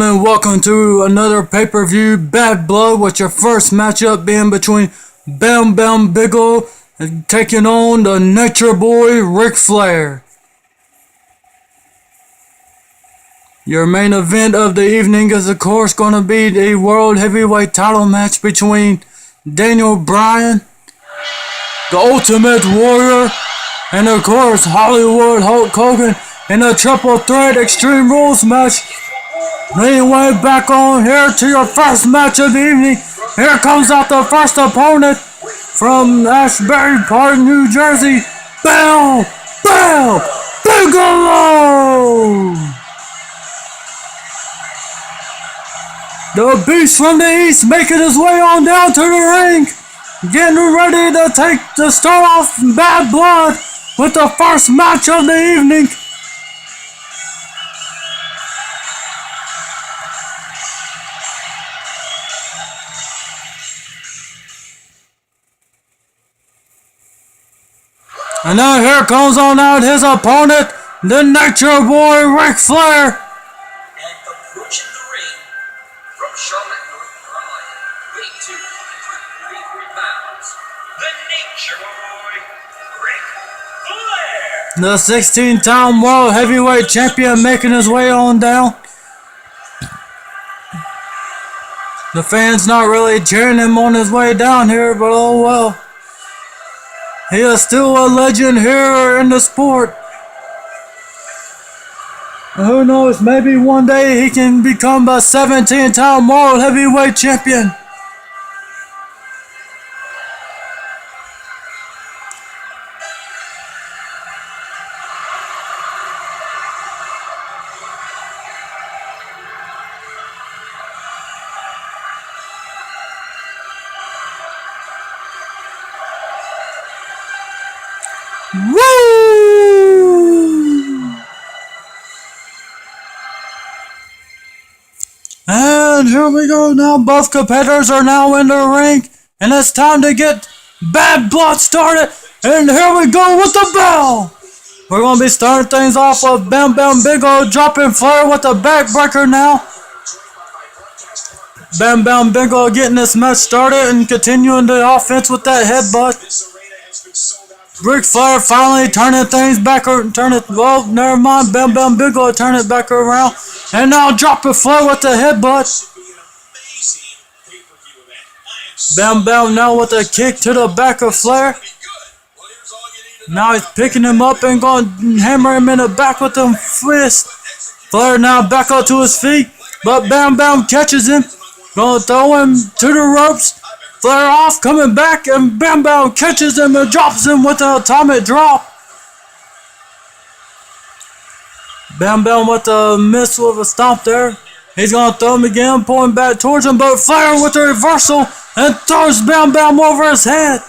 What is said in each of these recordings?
And welcome to another pay-per-view Bad Blood, with your first matchup being between Bam Bam Bigelow and taking on the Nature Boy Ric Flair. Your main event of the evening is of course going to be the World Heavyweight title match between Daniel Bryan, the Ultimate Warrior, and of course Hollywood Hogan in a triple threat Extreme Rules match. Anyway, back on here to your first match of the evening. Here comes out the first opponent from Ashbury Park, New Jersey, Bam Bam Bigelow! The Beast from the East making his way on down to the ring, getting ready to start off Bad Blood with the first match of the evening. And now here comes on out his opponent, the Nature Boy Ric Flair. And approaching the ring from Charlotte, North Carolina, weighing 243 pounds, the Nature Boy Ric Flair. The 16-time World Heavyweight Champion making his way on down. The fans not really cheering him on his way down here, but oh well. He is still a legend here in the sport. And who knows, maybe one day he can become a 17-time World Heavyweight Champion. Woo! And here we go now. Both competitors are now in the ring, and it's time to get Bad Blood started. And here we go with the bell. We're going to be starting things off with Bam Bam Bigelow dropping Flair with the backbreaker now. Bam Bam Bigelow getting this match started and continuing the offense with that headbutt. Ric Flair finally turning things back, well, never mind, Bam Bam Bigelow turning it back around, and now dropping Flair with the headbutt. Bam Bam now with a kick to the back of Flair. Now he's picking him up and going to hammer him in the back with them fists. Flair now back up to his feet, but Bam Bam catches him, going to throw him to the ropes. Flair off, coming back, and Bam Bam catches him and drops him with the atomic drop. Bam Bam with a miss with a stomp there. He's going to throw him again, pulling back towards him, but Flair with the reversal and throws Bam Bam over his head.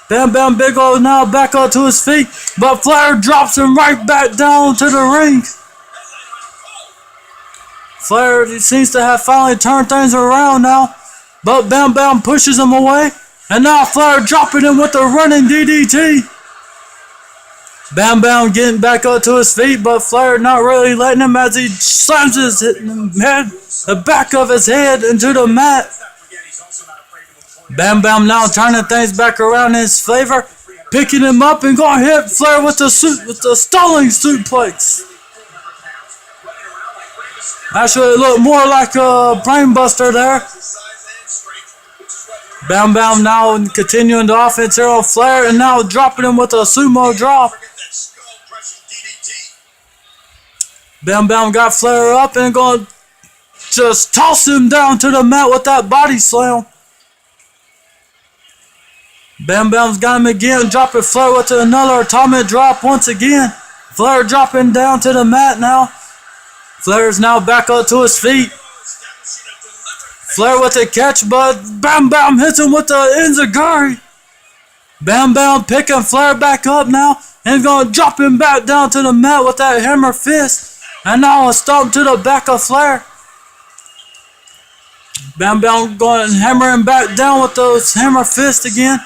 Bam Bam Bigelow now back up to his feet, but Flair drops him right back down to the ring. Flair seems to have finally turned things around now. But Bam Bam pushes him away, and now Flair dropping him with a running DDT. Bam Bam getting back up to his feet, but Flair not really letting him as he slams his head, the back of his head into the mat. Bam Bam now turning things back around in his favor, picking him up and going to hit Flair with the stalling suplex. Actually, it looked more like a brainbuster there. Bam Bam now continuing the offense here on Flair, and now dropping him with a sumo drop. Bam Bam got Flair up and going to just toss him down to the mat with that body slam. Bam Bam's got him again, dropping Flair with another atomic drop once again. Flair dropping down to the mat now. Flair's now back up to his feet. Flair with a catch, but Bam Bam hits him with the enziguri. Bam Bam picking Flair back up now and going to drop him back down to the mat with that hammer fist. And now a stomp to the back of Flair. Bam Bam going to hammer him back down with those hammer fist again.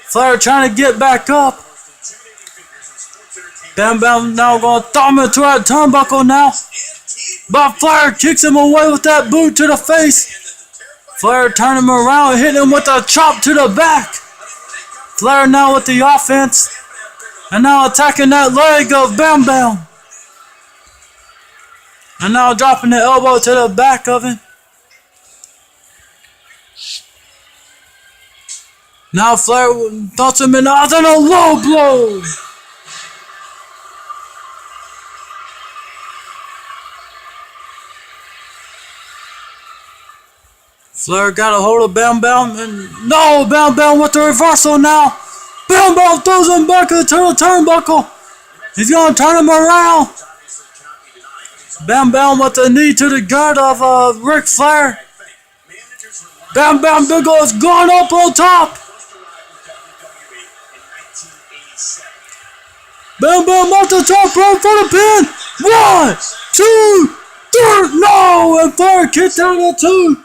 Flair trying to get back up. Bam Bam now going to throw him into that turnbuckle now. but Flair kicks him away with that boot to the face. Flair turns him around and hit him with a chop to the back. Flair now with the offense. And now attacking that leg of Bam Bam. And now dropping the elbow to the back of him. Now Flair throws him in the other, a low blow. Flair got a hold of Bam Bam, and no, Bam Bam with the reversal now. Bam Bam throws him back into the turnbuckle. He's going to turn him around. Bam Bam with the knee to the gut of Ric Flair. Bam Bam Big O is going up on top. Bam Bam off the top rope for the pin. 1, 2, 3. No, and Flair kicked out of 2.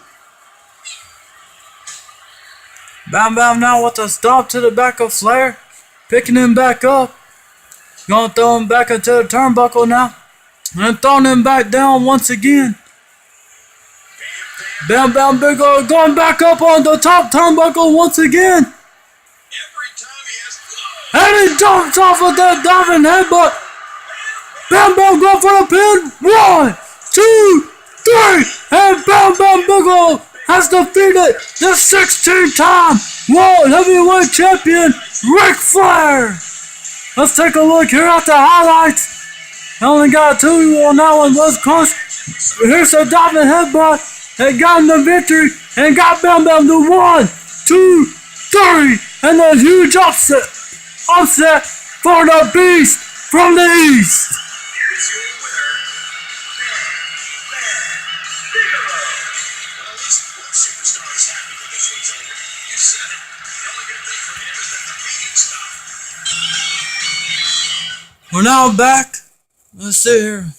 Bam Bam now with a stomp to the back of Flair. Picking him back up. Gonna throw him back into the turnbuckle now. And throwing him back down once again. Bam Bam Big O going back up on the top turnbuckle once again. And he jumps off with that diving headbutt. Bam Bam going for the pin. 1, 2, 3. And Bam Bam Big O has defeated the 16-time World Heavyweight Champion, Ric Flair. Let's take a look here at the highlights. I only got 2 on that one, was close. Here's a diving headbutt that got him the victory and got Bam Bam to 1, 2, 3, and a huge upset for the Beast from the East. Here's your winner, Bam Bam. Well, at least one superstar is happy that this one's over. You said it. The only good thing for him is that the beating stopped. We're now back. Let's see here.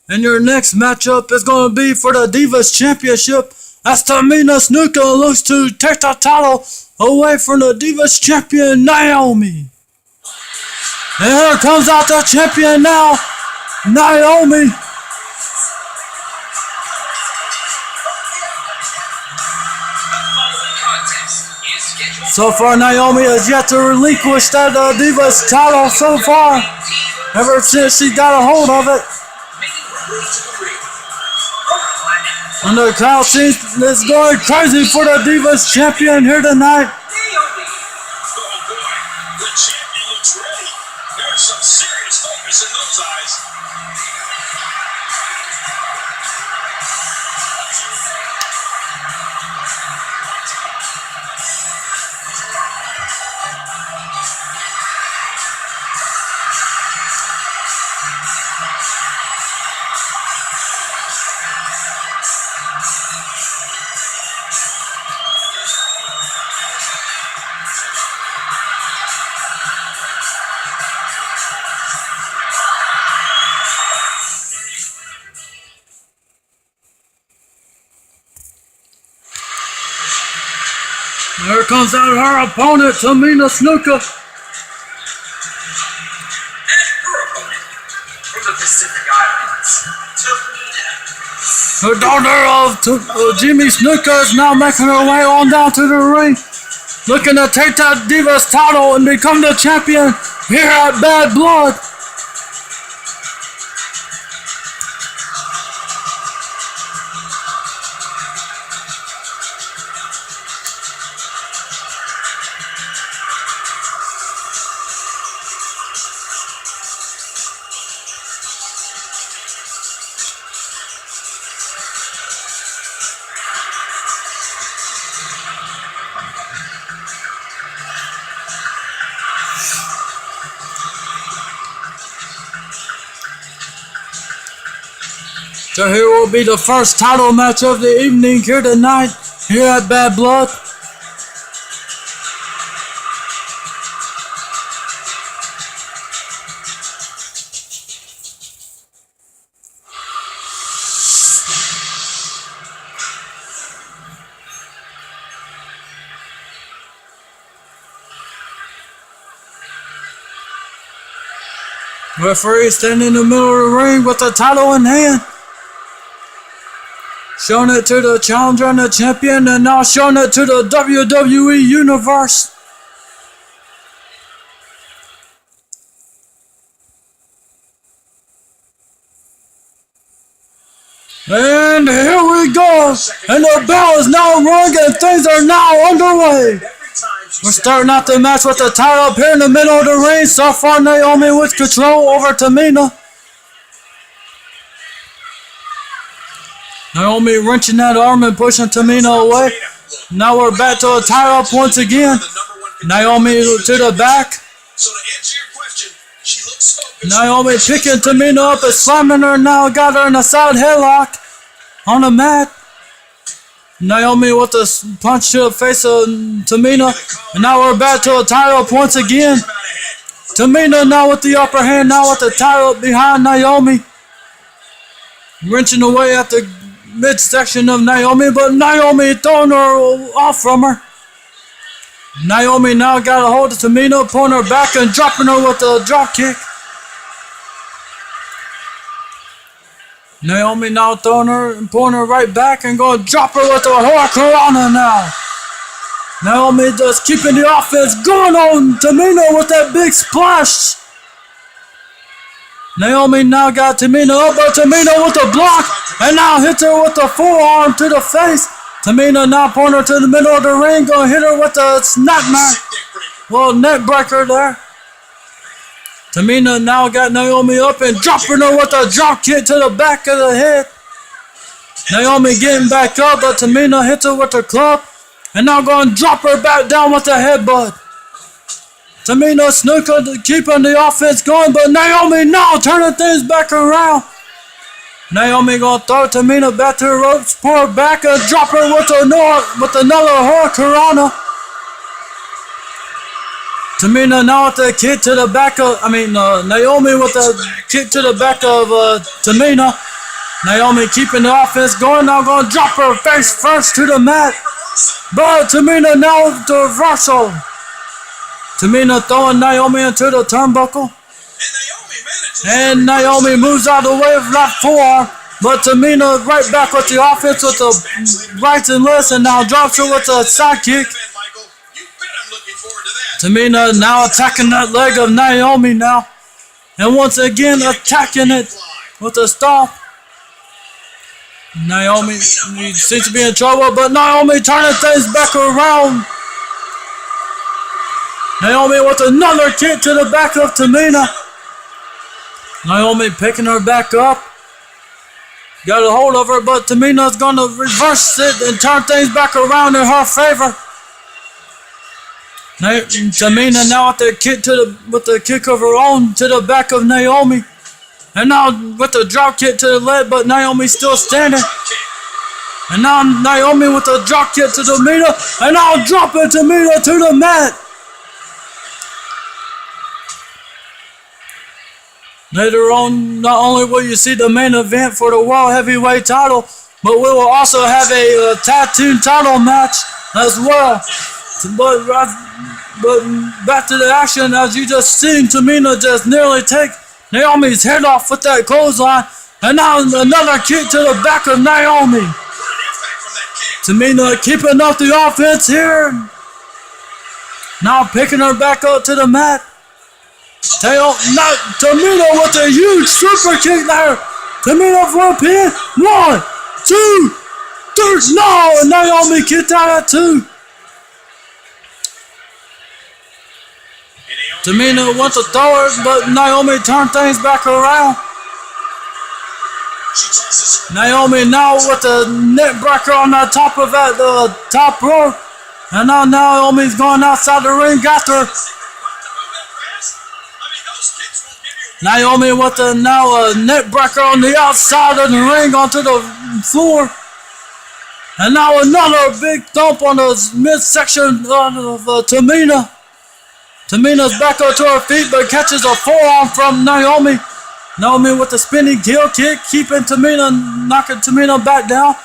And your next matchup is going to be for the Divas Championship. As Tamina Snuka looks to take the title away from the Divas Champion, Naomi. And here comes out the champion now, Naomi. So far, Naomi has yet to relinquish that Divas title so far. Ever since she got a hold of it. And the crowd seems is going crazy for the Divas champion here tonight. Oh boy, the champion looks ready. There's some serious focus in those eyes. There comes out her opponent, Tamina Snuka. And her opponent from the Pacific Islands, Tamina. Her daughter of Jimmy Snuka is now making her way on down to the ring. Looking to take that Divas title and become the champion here at Bad Blood. So here will be the first title match of the evening here tonight, here at Bad Blood. Referee standing in the middle of the ring with the title in hand. Showing it to the challenger and the champion, and now showing it to the WWE Universe. And here we go. And the bell is now rung and things are now underway. We're starting out the match with the title up here in the middle of the ring. So far, Naomi with control over Tamina. Naomi wrenching that arm and pushing Tamina away. Now we're back to a tie up once again. Naomi to the back. Naomi picking Tamina up and slamming her. Now got her in a side headlock on the mat. Naomi with a punch to the face of Tamina. And now we're back to a tie up once again. Tamina now with the upper hand. Now with the tie up behind Naomi. Wrenching away at the midsection of Naomi, but Naomi throwing her off from her. Naomi now got a hold of Tamina, pulling her back and dropping her with a drop kick. Naomi now throwing her and pulling her right back and going to drop her with a Hurricanrana now. Naomi just keeping the offense going on Tamina with that big splash. Naomi now got Tamina up, but Tamina with a block, and now hits her with a forearm to the face. Tamina now pulling her to the middle of the ring, gonna hit her with a well, neck breaker there. Tamina now got Naomi up and dropping her with a drop kick to the back of the head. Naomi getting back up, but Tamina hits her with a club, and now gonna drop her back down with a headbutt. Tamina Snuka keeping the offense going, but Naomi now turning things back around. Naomi gonna throw Tamina back to the ropes, pull her back and drop her with another Hurricanrana. Tamina now with the kick to the back of, Naomi with the kick to the back of Tamina. Naomi keeping the offense going, now gonna drop her face first to the mat. But Tamina now with the reversal. Tamina throwing Naomi into the turnbuckle. And Naomi moves out of the way of left forearm. But Tamina right back with the offense with the rights and lefts, and now drops her with a side kick. Tamina now attacking that leg of Naomi now. And once again attacking it with a stomp. Naomi seems to be in trouble, but Naomi turning things back around. Naomi with another kick to the back of Tamina. Naomi picking her back up. Got a hold of her, but Tamina's going to reverse it and turn things back around in her favor. Tamina now with the kick of her own to the back of Naomi. And now with the drop kick to the leg, but Naomi's still standing. And now Naomi with a drop kick to Tamina. And now dropping Tamina to the mat. Later on, not only will you see the main event for the World Heavyweight title, but we will also have a tag team title match as well. But back to the action, as you just seen, Tamina just nearly take Naomi's head off with that clothesline, and now another kick to the back of Naomi. Tamina keeping up the offense here. Now picking her back up to the mat. Tamina with a huge super kick there. Tamina for a pin. 1, 2, 3. No, and Naomi kicked out at 2. Tamina wants to throw her, but Naomi turned things back around. Naomi now with the neck breaker on the top of that top rope. And now Naomi's going outside the ring, got her. Naomi with the neck breaker on the outside of the ring onto the floor. And now another big thump on the midsection of Tamina. Tamina's back up to her feet, but catches a forearm from Naomi. Naomi with the spinning heel kick, keeping Tamina, knocking Tamina back down.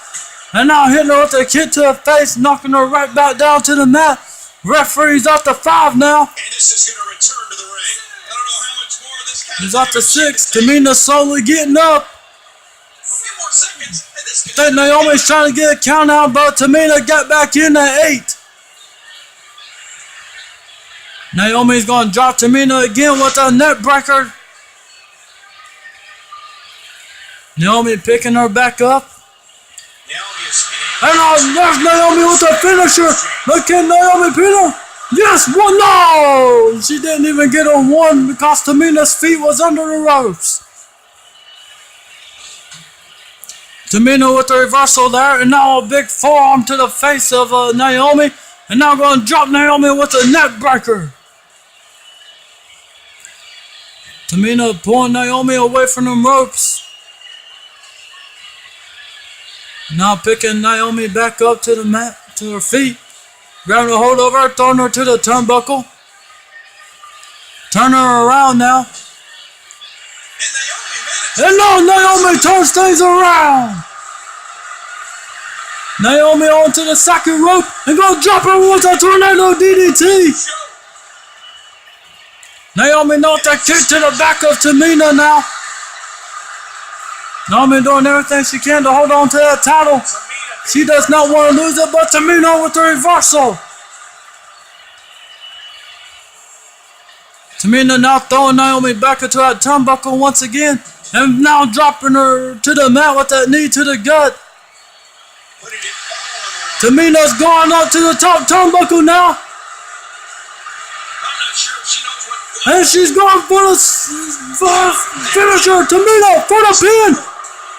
And now hitting her with a kick to her face, knocking her right back down to the mat. Referee's up to 5 now. And this is going to return to the ring. I don't know how much more of this He's up to 6. Tamina slowly getting up. A few more seconds, and I think Naomi's trying to get a count out, but Tamina got back in at 8. Naomi's going to drop Tamina again with a net breaker. Naomi picking her back up. And there's Naomi with a finisher. Look at Naomi pin her. Yes, one. No! She didn't even get a 1 because Tamina's feet was under the ropes. Tamina with the reversal there, and now a big forearm to the face of Naomi. And now going to drop Naomi with a net breaker. Tamina pulling Naomi away from them ropes. Now picking Naomi back up to the mat, to her feet. Grabbing a hold of her, throwing her to the turnbuckle. Turn her around now. And now Naomi turns things around. Naomi onto the second rope and gonna drop her with a tornado DDT. Naomi knocked that kick to the back of Tamina now. Naomi doing everything she can to hold on to that title. She does not want to lose it, but Tamina with the reversal. Tamina now throwing Naomi back into that turnbuckle once again. And now dropping her to the mat with that knee to the gut. Tamina's going up to the top turnbuckle now. And she's going for the finisher. Tamina for the pin.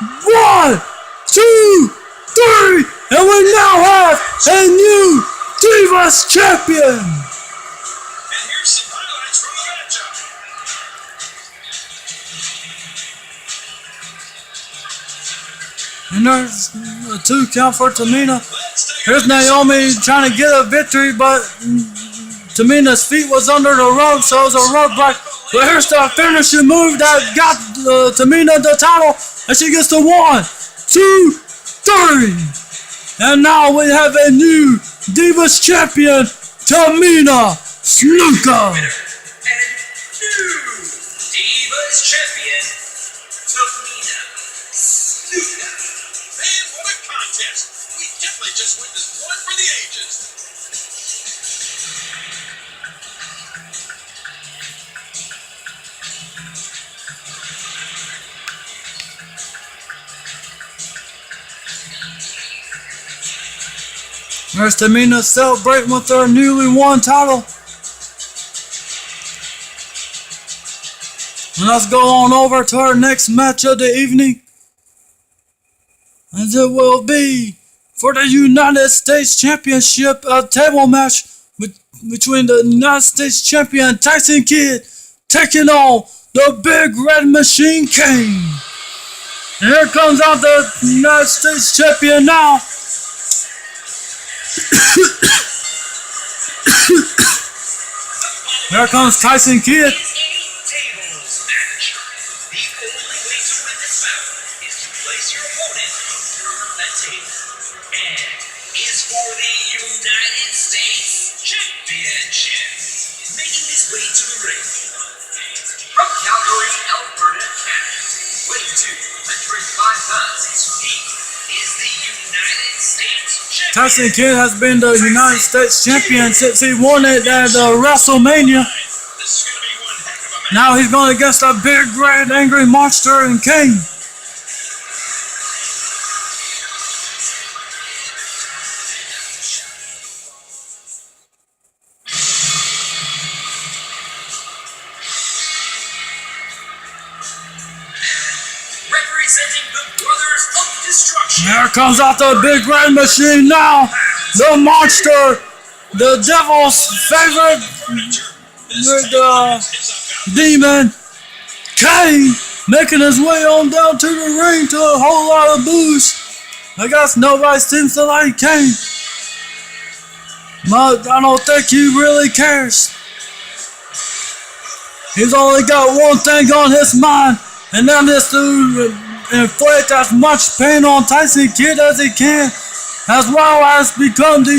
1, 2, 3. And we now have a new Divas champion. And there's a 2 count for Tamina. Here's Naomi trying to get a victory, but Tamina's feet was under the rope, so it was a rope break. But here's the finishing move that got Tamina the title, and she gets the 1, 2, 3. And now we have a new Divas champion, Tamina Snuka. And a new Divas champion, Tamina Snuka. Man, what a contest! We definitely just witnessed one for the ages. There's Tamina celebrating with her newly won title. And let's go on over to our next match of the evening. As it will be for the United States Championship, a table match between the United States Champion Tyson Kidd taking on the Big Red Machine Kane. And here comes out the United States Champion now. Here comes Tyson Kidd. Tyson Kidd has been the United States Champion since he won it at WrestleMania. Now he's going against a big red angry monster in Kane. Here comes out the Big Red Machine now. The monster, the devil's favorite, the demon, Kane, making his way on down to the ring to a whole lot of boos. I guess nobody seems to like Kane. But I don't think he really cares. He's only got one thing on his mind, and that is to inflict as much pain on Tyson Kidd as he can, as well as become the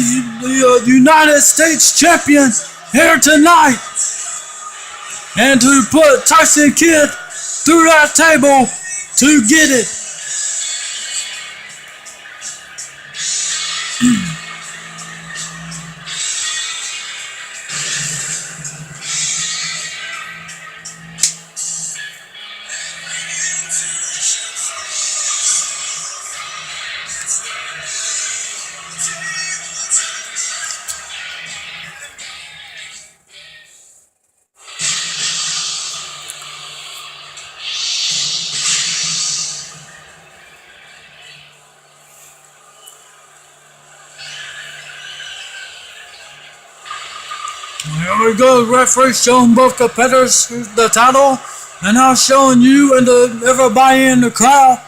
United States Champion here tonight. And to put Tyson Kidd through that table to get it. Here we go, referee showing both competitors the title, and now showing you and everybody in the crowd.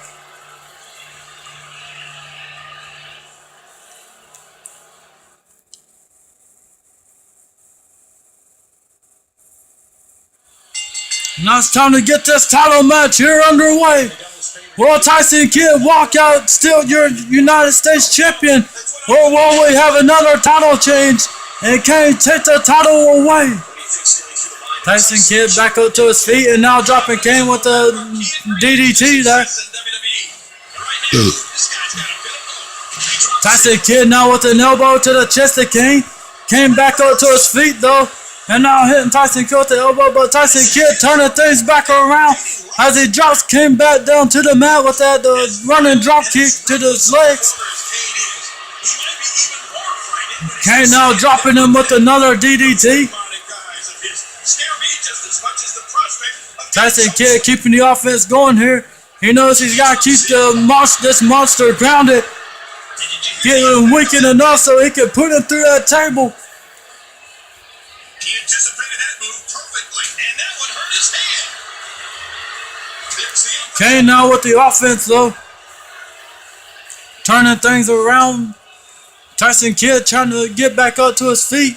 Now it's time to get this title match here underway. Will Tyson Kidd walk out still your United States champion, or will we have another title change and Kane take the title away? Tyson Kidd back up to his feet and now dropping Kane with the DDT there. Tyson Kidd now with an elbow to the chest of Kane. Kane back up to his feet though. And now hitting Tyson Kidd with the elbow, but Tyson Kidd turning things back around as he drops Kane back down to the mat with that running drop kick to his legs. Kane now dropping him with another DDT. Tyson Kidd keeping the offense going here. He knows he's got to keep this monster grounded. Getting him weakened enough so he can put him through that table. He anticipated that move perfectly, and that one hurt his hand. Kane now with the offense though. Turning things around. Tyson Kidd trying to get back up to his feet.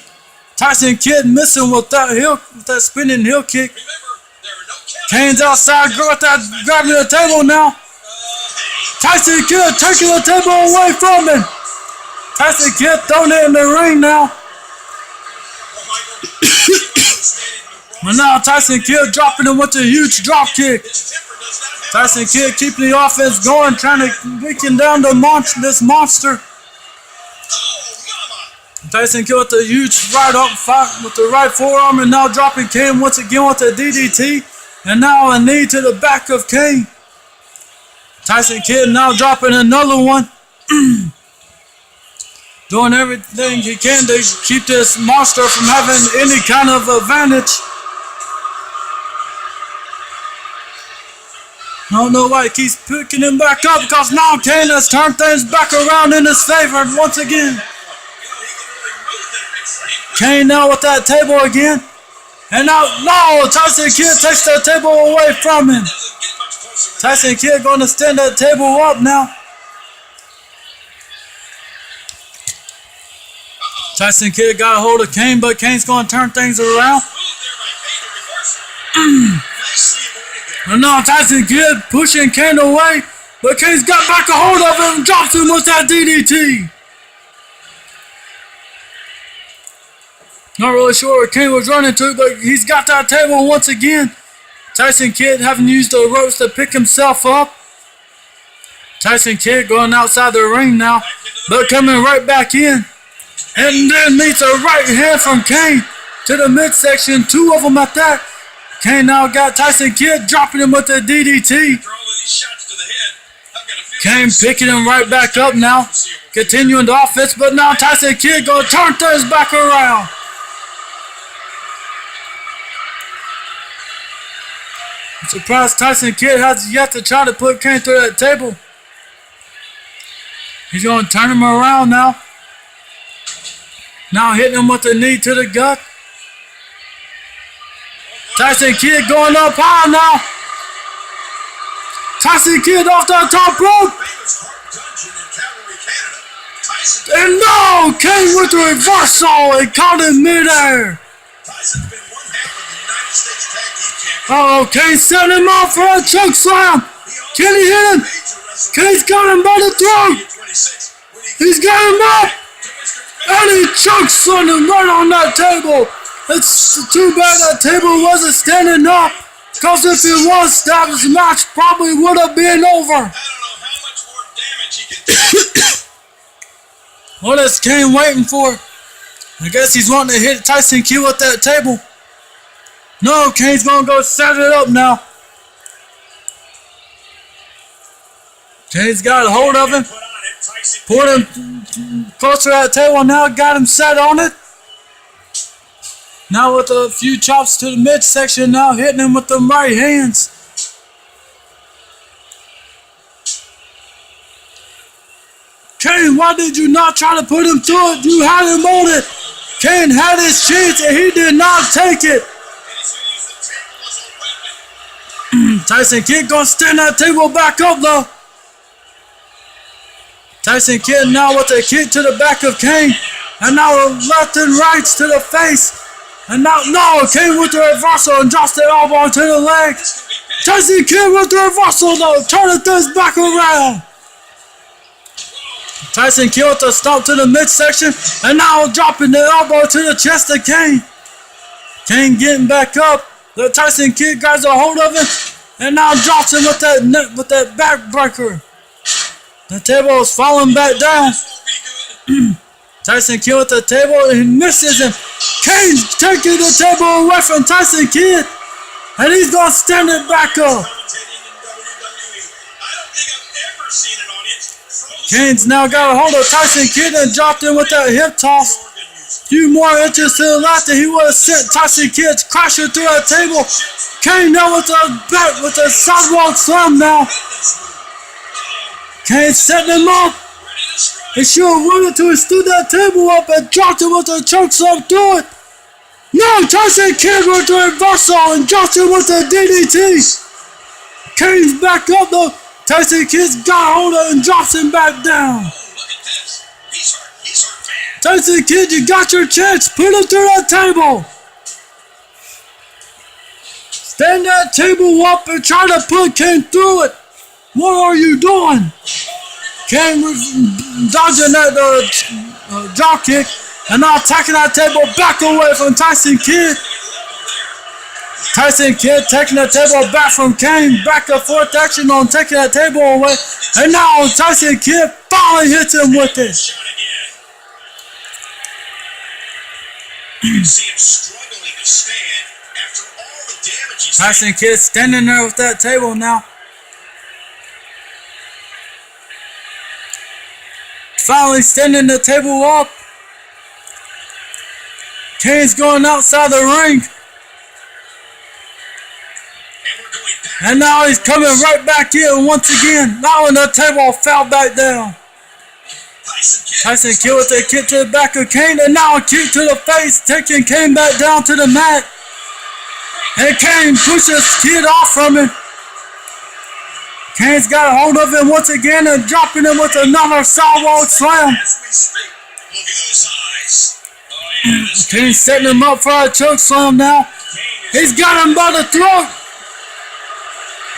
Tyson Kidd missing with that spinning heel kick. Kane's outside grabbing the table now. Tyson Kidd taking the table away from him. Tyson Kidd throwing it in the ring now. And now Tyson Kidd dropping him with a huge drop kick. Tyson Kidd keeping the offense going, trying to weaken down this monster. Tyson Kidd with a huge right up fight with the right forearm, and now dropping Kane once again with a DDT. And now a knee to the back of Kane. Tyson Kidd now dropping another one. Doing everything he can to keep this monster from having any kind of advantage. I don't know why he keeps picking him back up, because now Kane has turned things back around in his favor once again. Kane now with that table again. And now, no, Tyson Kidd takes that table away from him. Tyson Kidd going to stand that table up now. Tyson Kidd got a hold of Kane, but Kane's going to turn things around. And now Tyson Kidd pushing Kane away, but Kane's got back a hold of him and drops him with that DDT. Not really sure where Kane was running to, but he's got that table once again. Tyson Kidd having used the ropes to pick himself up. Tyson Kidd going outside the ring now, but coming right back in. And then meets a right hand from Kane to the midsection, two of them at that. Kane now got Tyson Kidd dropping him with the DDT. Kane picking him right back up now, continuing the offense, but now Tyson Kidd going to turn things back around. I'm surprised Tyson Kidd has yet to try to put Kane through that table. He's going to turn him around now. Now hitting him with the knee to the gut. Tyson Kidd going up high now. Tyson Kidd off the top rope. And no, Kane with the reversal and caught him midair. Oh, Kane set him up for a choke slam. Can he hit him? Kane's got him by the throat. He's got him up. And he chokes on him right on that table. It's too bad that table wasn't standing up, because if it was, that match probably would have been over. What is Kane waiting for? I guess he's wanting to hit Tyson Kidd with that table. No, Kane's gonna go set it up now. Kane's got a hold of him. Put him closer to that table now. Got him set on it. Now with a few chops to the midsection now. Hitting him with them right hands. Kane, why did you not try to put him through it? You had him on it. Kane had his chance and he did not take it. Tyson Kidd gonna stand that table back up though. Tyson Kidd now with a kick to the back of Kane. And now left and rights to the face. And now, no, Kane with the reversal and drops the elbow to the leg. Tyson Kidd with the reversal though, turning things back around. Tyson Kidd with the stomp to the midsection. And now dropping the elbow to the chest of Kane. Kane getting back up. The Tyson Kidd grabs a hold of him. And now drops him with that backbreaker. The table is falling back down. Tyson Kidd with the table and he misses him. Kane's taking the table away from Tyson Kidd. And he's going to stand it back up. Kane's now got a hold of Tyson Kidd and dropped him with that hip toss. A few more inches to the left and he would have sent Tyson Kidd crashing through that table. Kane now with a sidewalk slam now. Kane setting him up. He should have wanted to have stood that table up and dropped him with a choke slam through it. No, Tyson Kidd with the reversal and dropped him with a DDT. Kane's back up though. Tyson Kidd's got hold of him and drops him back down. Tyson Kidd, you got your chance. Put him through that table. Stand that table up and try to put Kane through it. What are you doing? Kane was dodging that jaw kick and now taking that table back away from Tyson Kidd. Tyson Kidd taking the table back from Kane. Back and forth action on taking that table away. And now Tyson Kidd finally hits him with it. You can see him struggling to stand after all the damage he's Tyson Kidd standing there with that table now. Finally standing the table up. Kane's going outside the ring. And now he's coming right back in once again. Now when the table fell back down. Tyson Kidd with a kick to the back of Kane. And now a kick to the face, taking Kane back down to the mat. And Kane pushes Kidd off from him. Kane's got a hold of him once again and dropping him with another sidewalk slam. Kane's setting him up for a choke slam now. He's got him by the throat.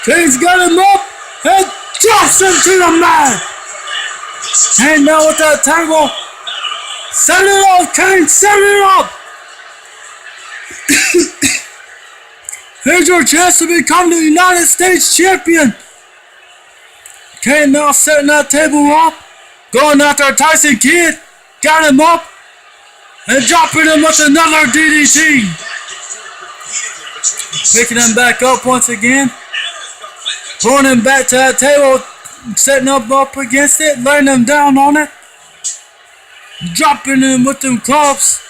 Kane's got him up and drops him to the mat. Kane now with that table. Set it up, Kane, set it up. Here's your chance to become the United States champion. Kane now setting that table up. Going after Tyson Kidd. Got him up. And dropping him with another DDT. Picking him back up once again. Pulling him back to that table. Setting him up against it. Laying him down on it. Dropping him with them clubs.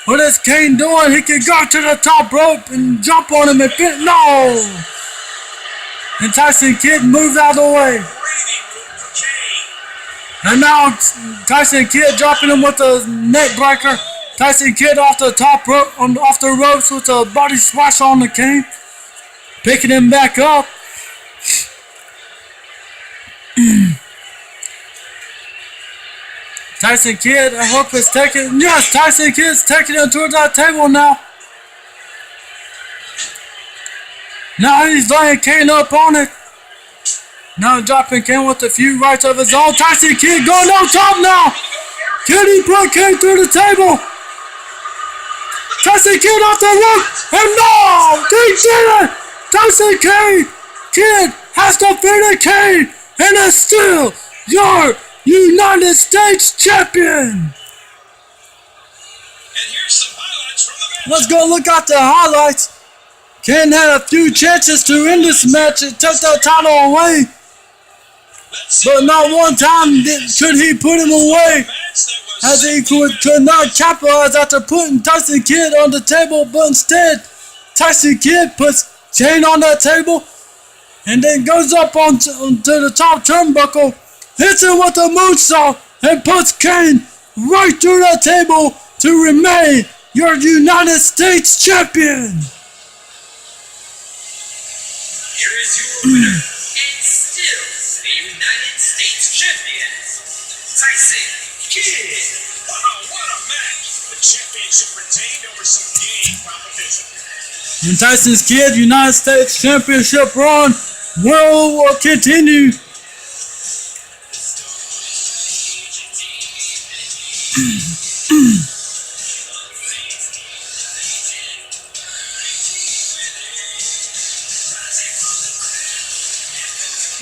What is Kane doing? He can go to the top rope and jump on him and fit. No! And Tyson Kidd moves out of the way. And now Tyson Kidd dropping him with a neck breaker. Tyson Kidd off the top rope, off the ropes with a body splash on the Kane. Picking him back up. Tyson Kidd, I hope is taking. Yes, Tyson Kidd's taking him towards that table now. Now he's laying Kane up on it. Now dropping Kane with a few rights of his own. Tyson Kidd going on top now. Can he put Kane through the table? Tyson Kidd off the rope. And no! He did it! Tyson Kidd has defeated Kane. And is still your United States Champion. And here's some highlights from the match. Let's go look at the highlights. Kane had a few chances to end this match and take the title away, but not one time could he put him away, as he could not capitalize after putting Tyson Kidd on the table, but instead Tyson Kidd puts Kane on that table and then goes up onto the top turnbuckle, hits him with a moonsault, and puts Kane right through the table to remain your United States Champion. Here is your winner, and still the United States Champion, Tyson Kidd. Wow, what a match! The championship retained over some game competition. And Tyson's Kidd United States Championship run will continue.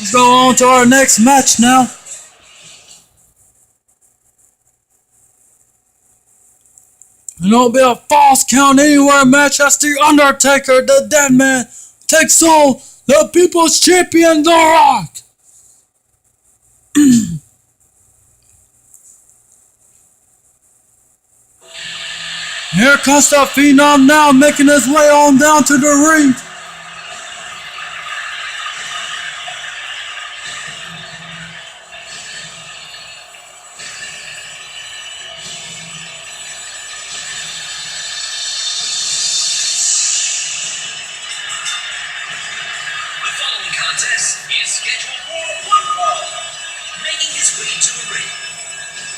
Let's go on to our next match now. It won't be a false count anywhere match as The Undertaker, the Dead Man, takes on the People's Champion, The Rock. Here comes the Phenom now, making his way on down to the ring. Contest is scheduled for one fall. Making his way to the ring,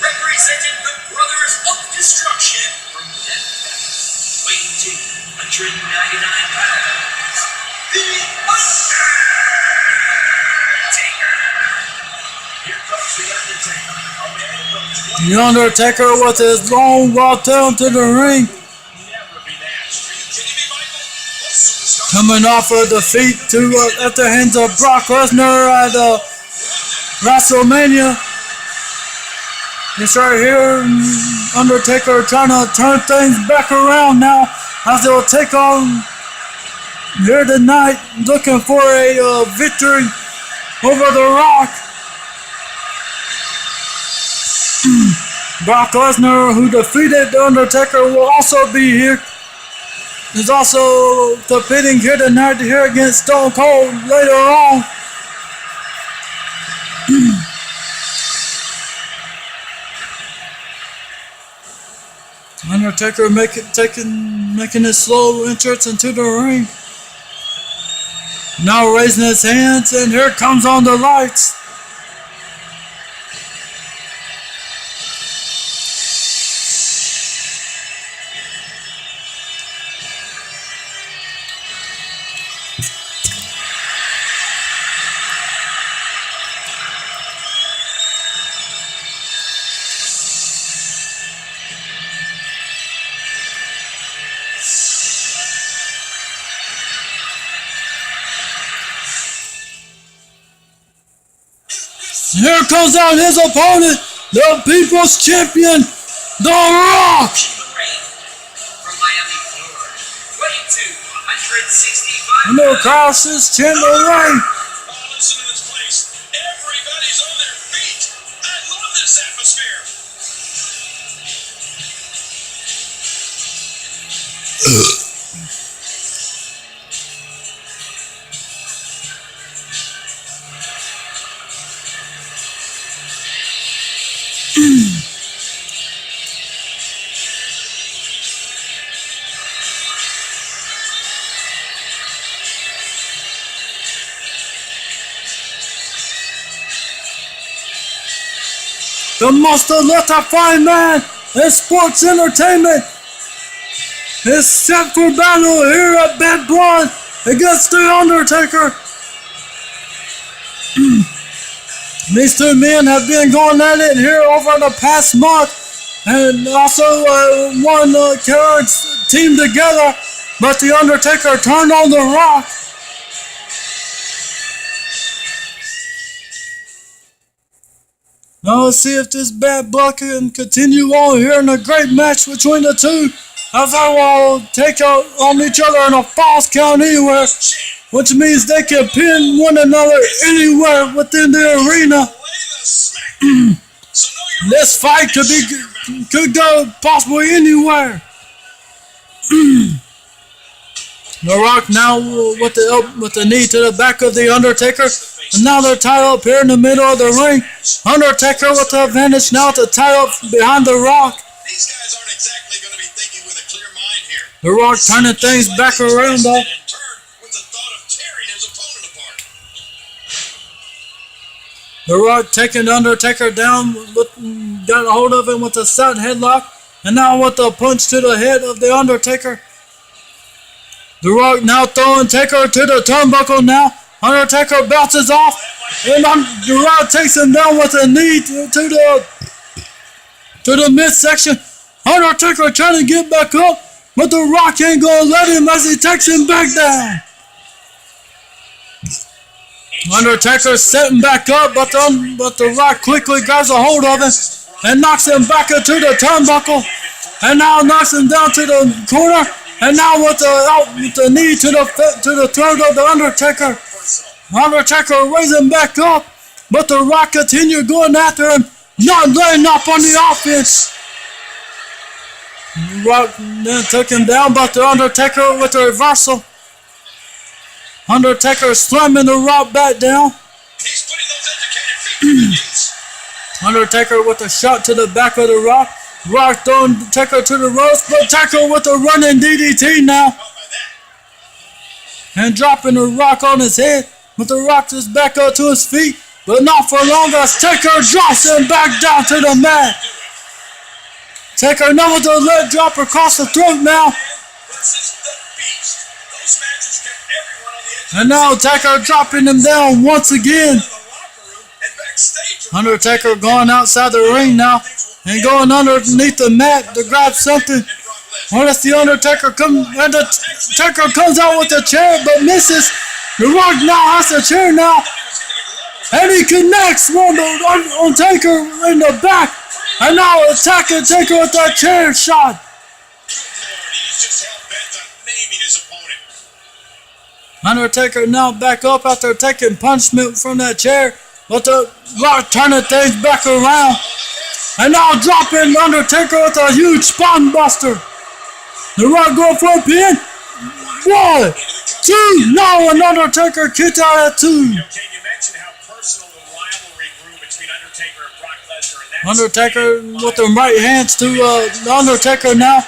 representing the Brothers of Destruction from Death Valley, weighing 299 pounds, The Undertaker. Here comes The Undertaker, a man of The Undertaker with his long walk down to the ring. never be matched. Are you kidding me, Michael? What superstar? Coming off a defeat at the hands of Brock Lesnar at WrestleMania. It's right here, Undertaker trying to turn things back around now as they'll take on here tonight, looking for a victory over The Rock. Brock Lesnar, who defeated The Undertaker, will also be here. Is also competing here tonight here against Stone Cold later on. Undertaker making his slow entrance into the ring. Now raising his hands, and here comes on the lights. Here comes out his opponent, the People's Champion, The Rock. From Miami, Florida, weighing 265 And the crowd is chanting away. Oh, listen to this place. Everybody's on their feet. I love this atmosphere. The most electrifying man in sports entertainment is set for battle here at Bad Blood against The Undertaker. These two men have been going at it here over the past month, and also one carriage team together, but The Undertaker turned on The Rock. Now let's see if this bad blood can continue on here in a great match between the two. As they will take out on each other in a false count anywhere, which means they can pin one another anywhere within the arena. This fight could go possibly anywhere. The Rock now with the knee to the back of the Undertaker, and now they're tied up here in the middle of the ring. Undertaker with the advantage now to tie up behind the Rock. These guys aren't exactly going to be thinking with a clear mind here. The Rock turning things back around though. With the thought of tearing his opponent apart. The Rock taking the Undertaker down, got a hold of him with a side headlock, and now with a punch to the head of the Undertaker. The Rock now throwing Taker to the turnbuckle now. Undertaker bounces off, and The Rock takes him down with a knee to the midsection. Undertaker trying to get back up, but The Rock ain't gonna let him as he takes him back down. Undertaker setting back up, but The Rock quickly grabs a hold of him and knocks him back into the turnbuckle, and now knocks him down to the corner. And now with the knee to the throat of the Undertaker. Undertaker raising back up, but The Rock continued going after him, not laying up on the offense. The Rock then took him down, but the Undertaker with the reversal. Undertaker slamming The Rock back down. He's putting those educated feet. Undertaker with a shot to the back of The Rock. Rock throwing Taker to the ropes, but Taker with a running DDT now. And dropping The Rock on his head, but The Rock is back up to his feet, but not for long as Taker drops him back down to the mat. Taker now with a leg drop across the throat now. And now Taker dropping him down once again. Undertaker going outside the ring now. And going underneath the mat to grab something. Unless the Undertaker comes out with a chair but misses. The Rock now has a chair now. And he connects on Taker in the back. And now attacking Taker with that chair shot. Undertaker now back up after taking punishment from that chair. But the Rock turning things back around. And now dropping Undertaker with a huge spine buster. The Rock going for a pin. 1, 2. No, and Undertaker kicked out at 2. Can you mention how personal the rivalry grew between Undertaker and Brock Lesnar? Undertaker with the right hands to the Undertaker now.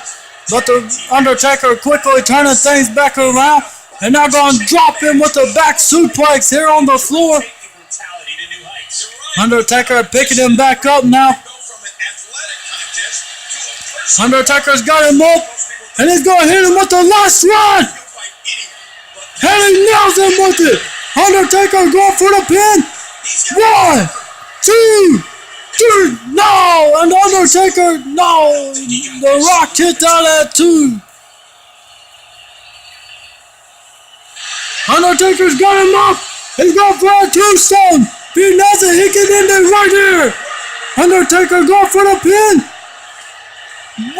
But the Undertaker quickly turning things back around. And now going to drop him with a back suplex here on the floor. Undertaker picking him back up now. Undertaker's got him up, and he's going to hit him with the last run. And he nails him with it. Undertaker going for the pin. 1, 2, 3. No, and Undertaker, no. The Rock kicked out at 2. Undertaker's got him up. He's going for a tombstone. If he does it, he can end it right here. Undertaker going for the pin. 1,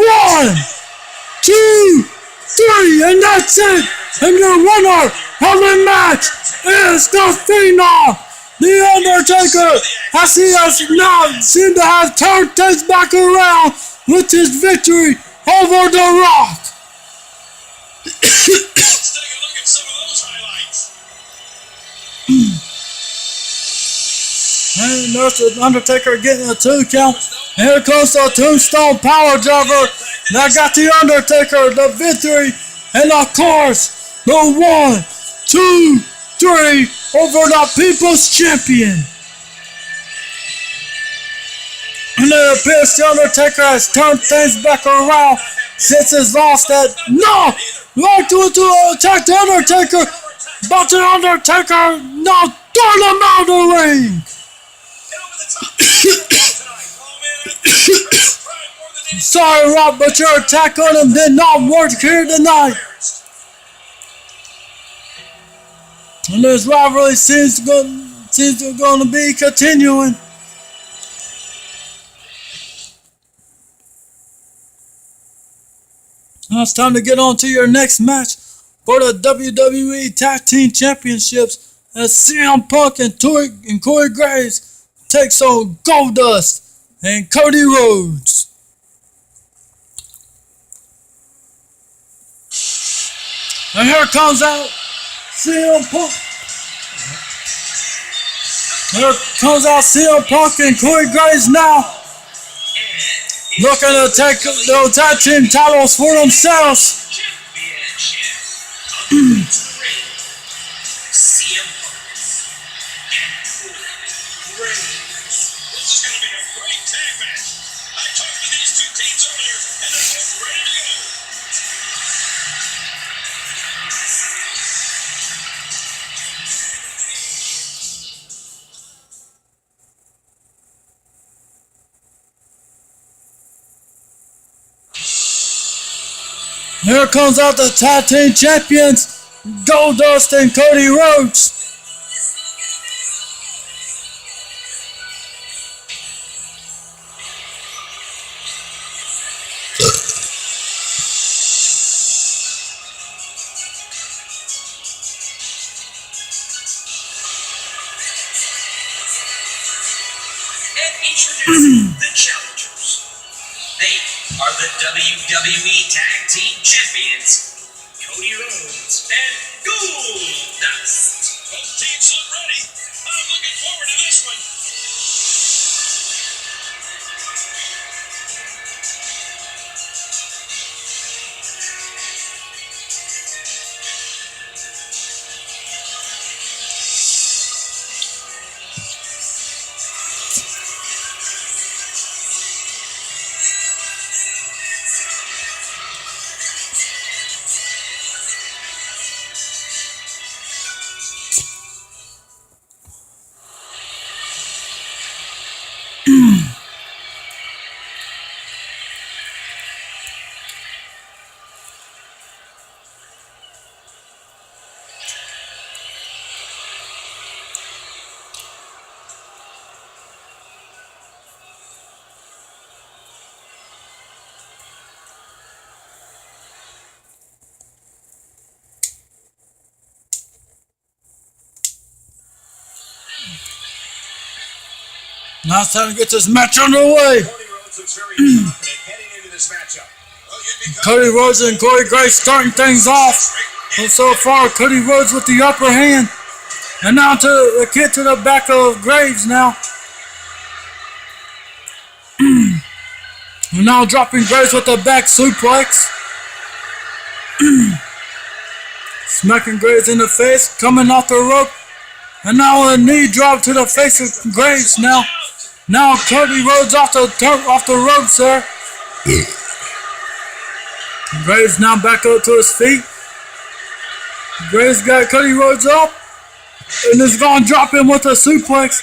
2, 3, and that's it. And your winner of the match is the Phenom, The Undertaker, as he has now seemed to have turned things back around with his victory over The Rock. Let's take a look at some of those highlights. And there's the Undertaker getting a 2 count. And here comes the Tombstone Power Driver. That got the Undertaker the victory. And of course, the 1, 2, 3 over the People's Champion. And it appears the Undertaker has turned things back around since his loss that no! Right to attack the Undertaker. But the Undertaker now throw him out of the ring. Sorry, Rob, but your attack on him did not work here tonight. And this rivalry seems to be continuing. Now it's time to get on to your next match for the WWE Tag Team Championships as CM Punk and Corey Graves takes on Goldust and Cody Rhodes. And here comes out CM Punk. Here comes out CM Punk and Corey Graves now, looking to take the tag team titles for themselves. CM Punk and Corey Graves. This is going to be a great tag match. I talked to these two teams earlier, and they're both ready to go. Here comes out the tag team champions, Goldust and Cody Rhodes. And introducing the challengers. They are the WWE Tag Team Champions, Cody Rhodes and Goldust. Both teams look ready. I'm looking forward to this one. Now it's time to get this match underway. Cody Rhodes looks very confident heading into this matchup. Cody Rhodes and Corey Graves starting things off. And so far, Cody Rhodes with the upper hand. And now to the kick to the back of Graves now. And now dropping Graves with the back suplex. Smacking Graves in the face, coming off the rope. And now a knee drop to the face of Graves now. Now Cody Rhodes off the ropes there. Graves now back up to his feet. Graves got Cody Rhodes up. And is going to drop him with a suplex.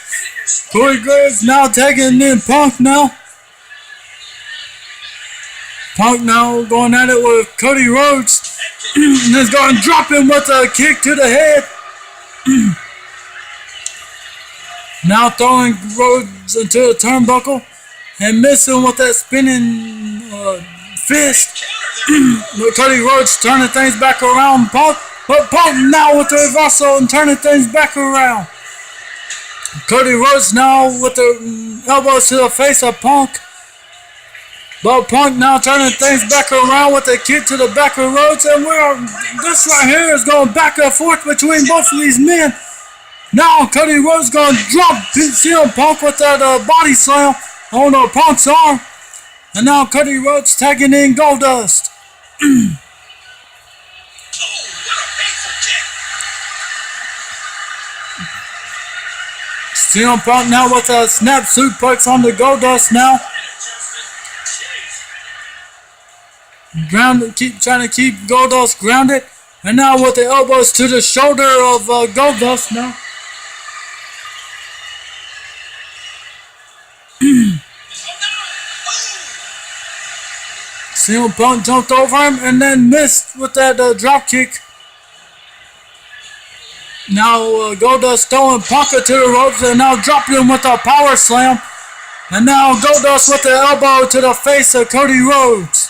Corey Graves now taking in Punk now. Punk now going at it with Cody Rhodes. And is going to drop him with a kick to the head. Now throwing Rhodes into the turnbuckle and missing with that spinning fist. With Cody Rhodes turning things back around Punk. But Punk now with the reversal and turning things back around. Cody Rhodes now with the elbows to the face of Punk. But Punk now turning things back around with a kick to the back of Rhodes. And this right here is going back and forth between both of these men. Now Cody Rhodes going to drop CM Punk with that body slam on Punk's arm. And now Cody Rhodes tagging in Goldust. CM Punk now with a snap suplex on the Goldust now. Grounded, trying to keep Goldust grounded. And now with the elbows to the shoulder of Goldust now. CM Punk jumped over him and then missed with that drop kick. Now Goldust throwing Punk to the ropes and now dropping him with a power slam. And now Goldust with the elbow to the face of Cody Rhodes.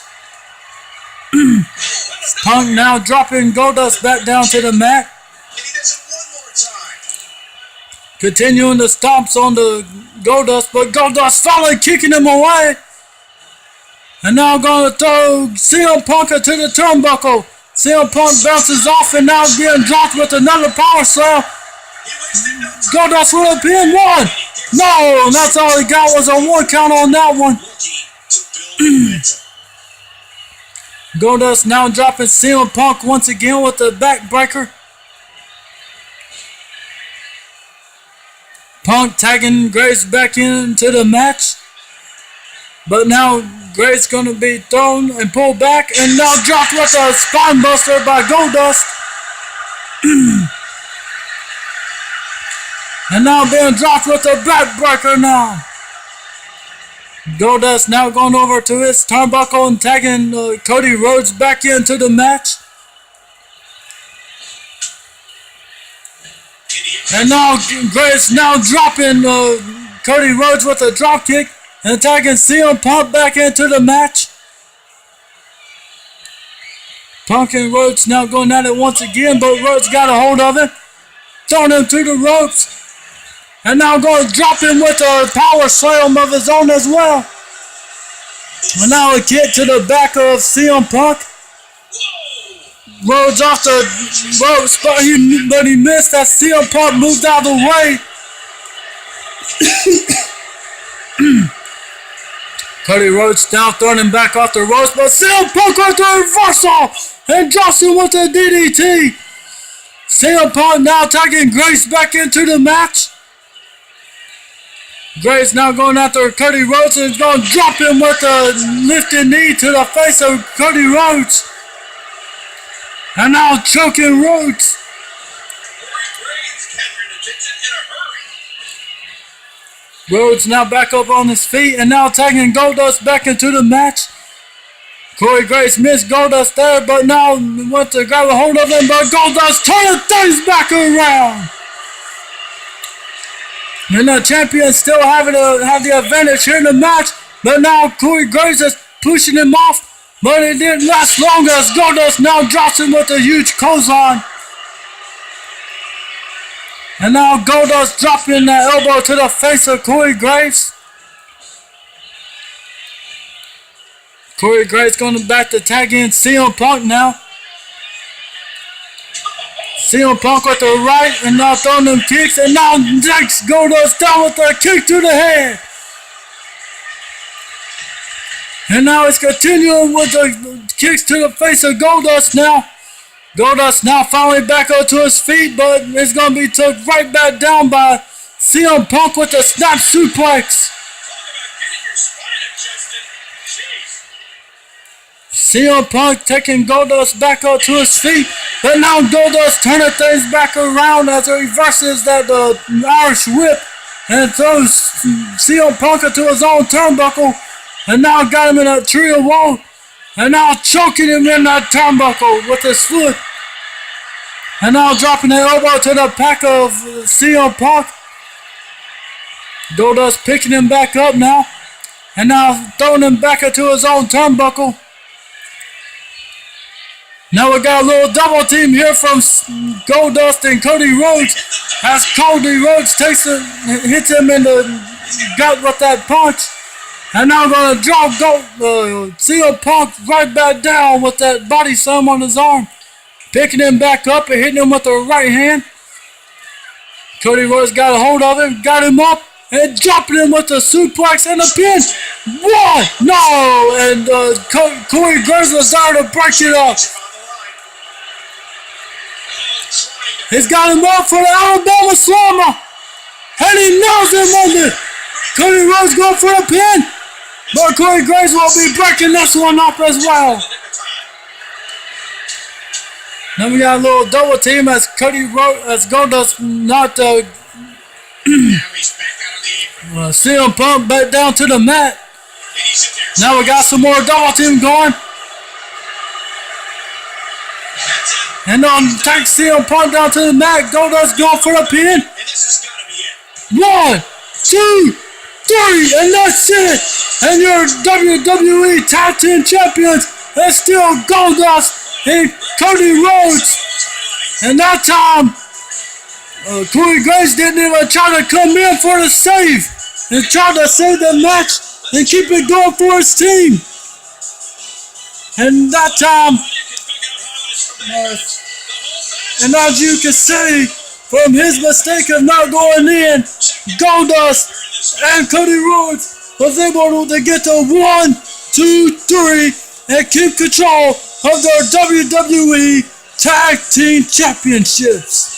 Punk now dropping Goldust back down to the mat. And he does it one more time. Continuing the stomps on the Goldust, but Goldust finally kicking him away. And now going to throw CM Punk into the turnbuckle. CM Punk bounces off and now being dropped with another power slam. Goldust with a pin. One. No, that's all he got was a 1 count on that one. Goldust now dropping CM Punk once again with the backbreaker. Punk tagging Grace back into the match. But now Grace going to be thrown and pulled back and now dropped with a spine buster by Goldust. And now being dropped with a backbreaker now. Goldust now going over to his turnbuckle and tagging Cody Rhodes back into the match. And now Grace now dropping Cody Rhodes with a drop kick and tagging CM Punk back into the match. Punk and Rhodes now going at it once again, but Rhodes got a hold of him, throwing him through the ropes. And now going to drop him with a power slam of his own as well. And now a kick to the back of CM Punk. Rhodes off the ropes, but he missed as CM Punk moved out of the way. Cody Rhodes now throwing him back off the ropes, but CM Punk with the reversal and drops him with a DDT. CM Punk now tagging Grace back into the match. Grace now going after Cody Rhodes and is going to drop him with a lifted knee to the face of Cody Rhodes. And now choking Rhodes. Rhodes now back up on his feet and now tagging Goldust back into the match. Corey Grace missed Goldust there, but now went to grab a hold of him, but Goldust turning things back around. And the champion still have the advantage here in the match, but now Corey Graves is pushing him off, but it didn't last long as Goldust now drops him with a huge clothesline. And now Goldust dropping that elbow to the face of Corey Graves. Corey Graves going back to tag in CM Punk now. CM Punk with the right and now throwing them kicks and now next Goldust down with a kick to the head. And now it's continuing with the kicks to the face of Goldust now. Goldust now finally back up to his feet, but it's going to be took right back down by CM Punk with a snap suplex. CM Punk taking Goldust back up to his feet, but now Goldust turning things back around as he reverses that Irish whip and throws CM Punk into his own turnbuckle, and now got him in a trio wall, and now choking him in that turnbuckle with his foot, and now dropping the elbow to the back of CM Punk. Goldust picking him back up now, and now throwing him back into his own turnbuckle. Now we got a little double team here from Goldust and Cody Rhodes as Cody Rhodes hits him in the gut with that punch. And now going to drop CM Punk right back down with that body slam on his arm. Picking him back up and hitting him with the right hand. Cody Rhodes got a hold of him, got him up, and dropping him with the suplex and a pin. One! No! And Corey Graves was there to break it up. He's got him up for the Alabama Slammer. And he nails him on it. Cody Rhodes going for the pin. But Corey Graves will be breaking this one up as well. Then we got a little double team as Goldust knocked CM Punk back down to the mat. Now we got some more double team going. And take CM Punk down to the mat. Goldust going for a pin. 1, 2, 3, and that's it. And your WWE Tag Team Champions, It's still Goldust and Cody Rhodes. And that time, Corey Graves didn't even try to come in for the save and try to save the match and keep it going for his team. And that time, and as you can see, from his mistake of not going in, Goldust and Cody Rhodes was able to get to 1, 2, 3 and keep control of their WWE Tag Team Championships.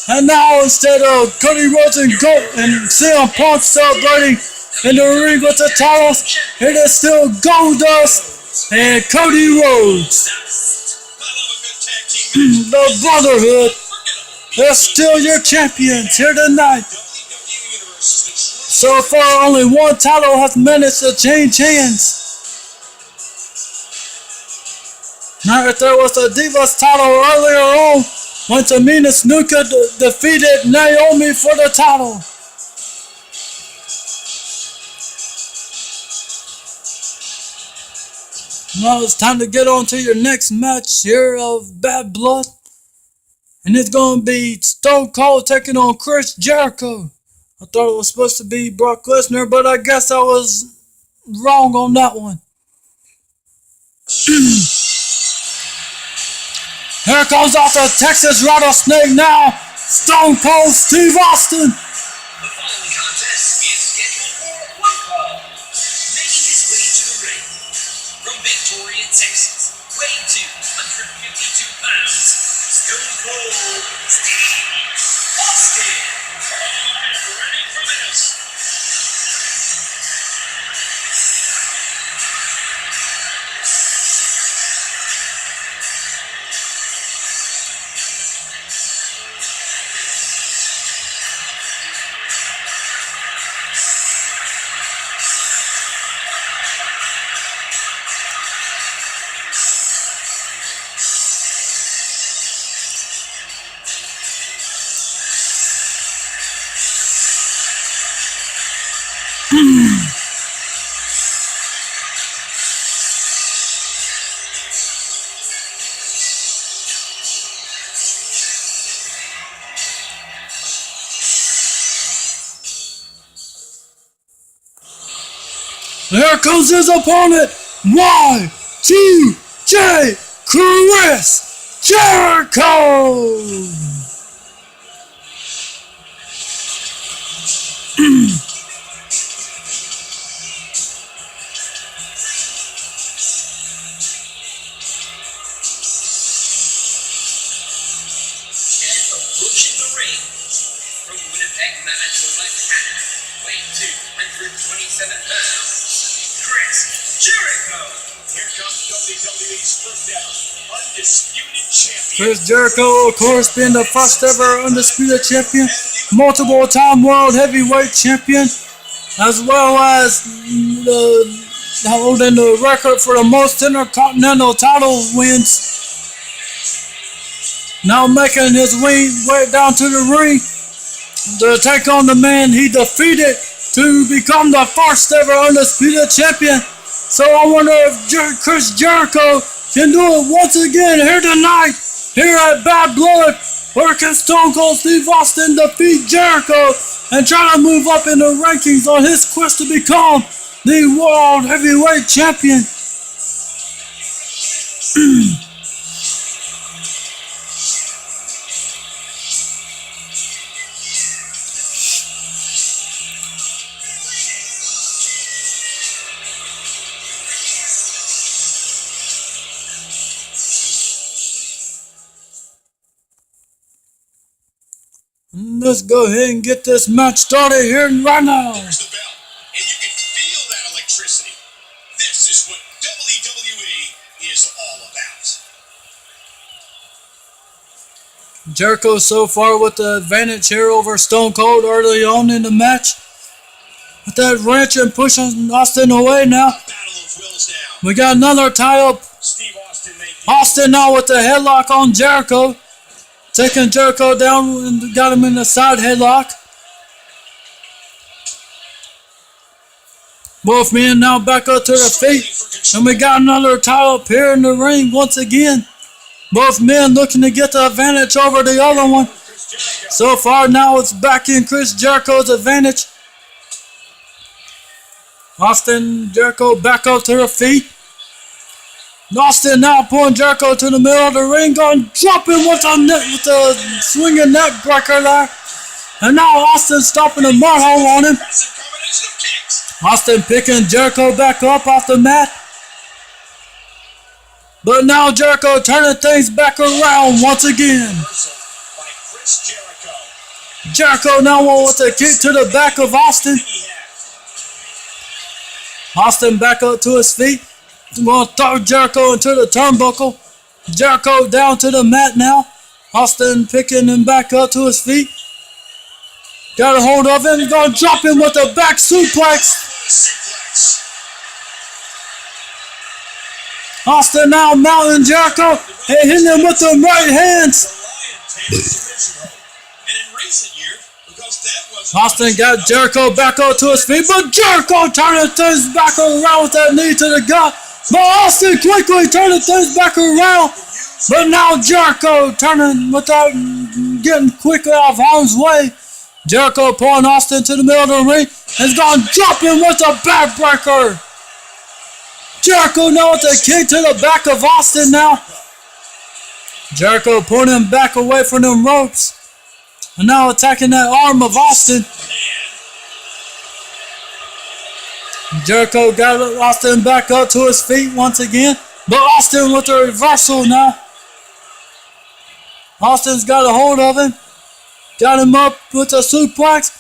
And now instead of Cody Rhodes and CM Punk celebrating in the ring with the titles, it is still Goldust and Cody Rhodes. The Brotherhood is still your champions here tonight. So far, only one title has managed to change hands. Now, if there was a Divas title earlier on, when Tamina Snuka defeated Naomi for the title. Now it's time to get on to your next match here of Bad Blood. And it's going to be Stone Cold taking on Chris Jericho. I thought it was supposed to be Brock Lesnar, but I guess I was wrong on that one. Here comes out the Texas Rattlesnake now, Stone Cold Steve Austin. The following contest is scheduled for one fall. Making his way to the ring from Victoria, Texas, weighing 252 pounds, Stone Cold Steve Austin. I'm ready for this. Here comes his opponent, Y2J Chris Jericho. Approaching the ring from Winnipeg, Manitoba, Canada, weighing 227 pounds, Chris Jericho. Here comes WWE Smackdown undisputed champion. Chris Jericho, of course, being the first ever undisputed champion, multiple-time World Heavyweight champion, as well as holding the record for the most Intercontinental title wins. Now making his way down to the ring to take on the man he defeated to become the first ever undisputed champion. So I wonder if Chris Jericho can do it once again here tonight, here at Bad Blood, where can Stone Cold Steve Austin defeat Jericho and try to move up in the rankings on his quest to become the World Heavyweight Champion. Let's go ahead and get this match started here right now. There's the bell, and you can feel that electricity. This is what WWE is all about. Jericho so far with the advantage here over Stone Cold early on in the match. With that wrench and pushing Austin away now. Battle of wills now. We got another tie-up. Steve Austin making Austin now with the headlock on Jericho. Taking Jericho down and got him in the side headlock. Both men now back up to their feet. And we got another title up here in the ring once again. Both men looking to get the advantage over the other one. So far now it's back in Chris Jericho's advantage. Austin Jericho back up to her feet. Austin now pulling Jericho to the middle of the ring, going dropping with the swinging neck breaker there. And now Austin stopping the mud hole on him. Austin picking Jericho back up off the mat. But now Jericho turning things back around once again. Jericho now with a kick to the back of Austin. Austin back up to his feet. He's going to throw Jericho into the turnbuckle. Jericho down to the mat now. Austin picking him back up to his feet. Got a hold of him. He's going to drop him with a back suplex. Austin now mounting Jericho and hitting him with the right hands. Austin got Jericho back up to his feet, but Jericho turning things back around with that knee to the gut. But Austin quickly turning things back around. But now Jericho turning without getting quickly off harm's way. Jericho pulling Austin to the middle of the ring and is going to drop him with a backbreaker. Jericho now with a kick to the back of Austin now. Jericho pulling him back away from them ropes. And now attacking that arm of Austin. Jericho got Austin back up to his feet once again. But Austin with a reversal now. Austin's got a hold of him. Got him up with a suplex.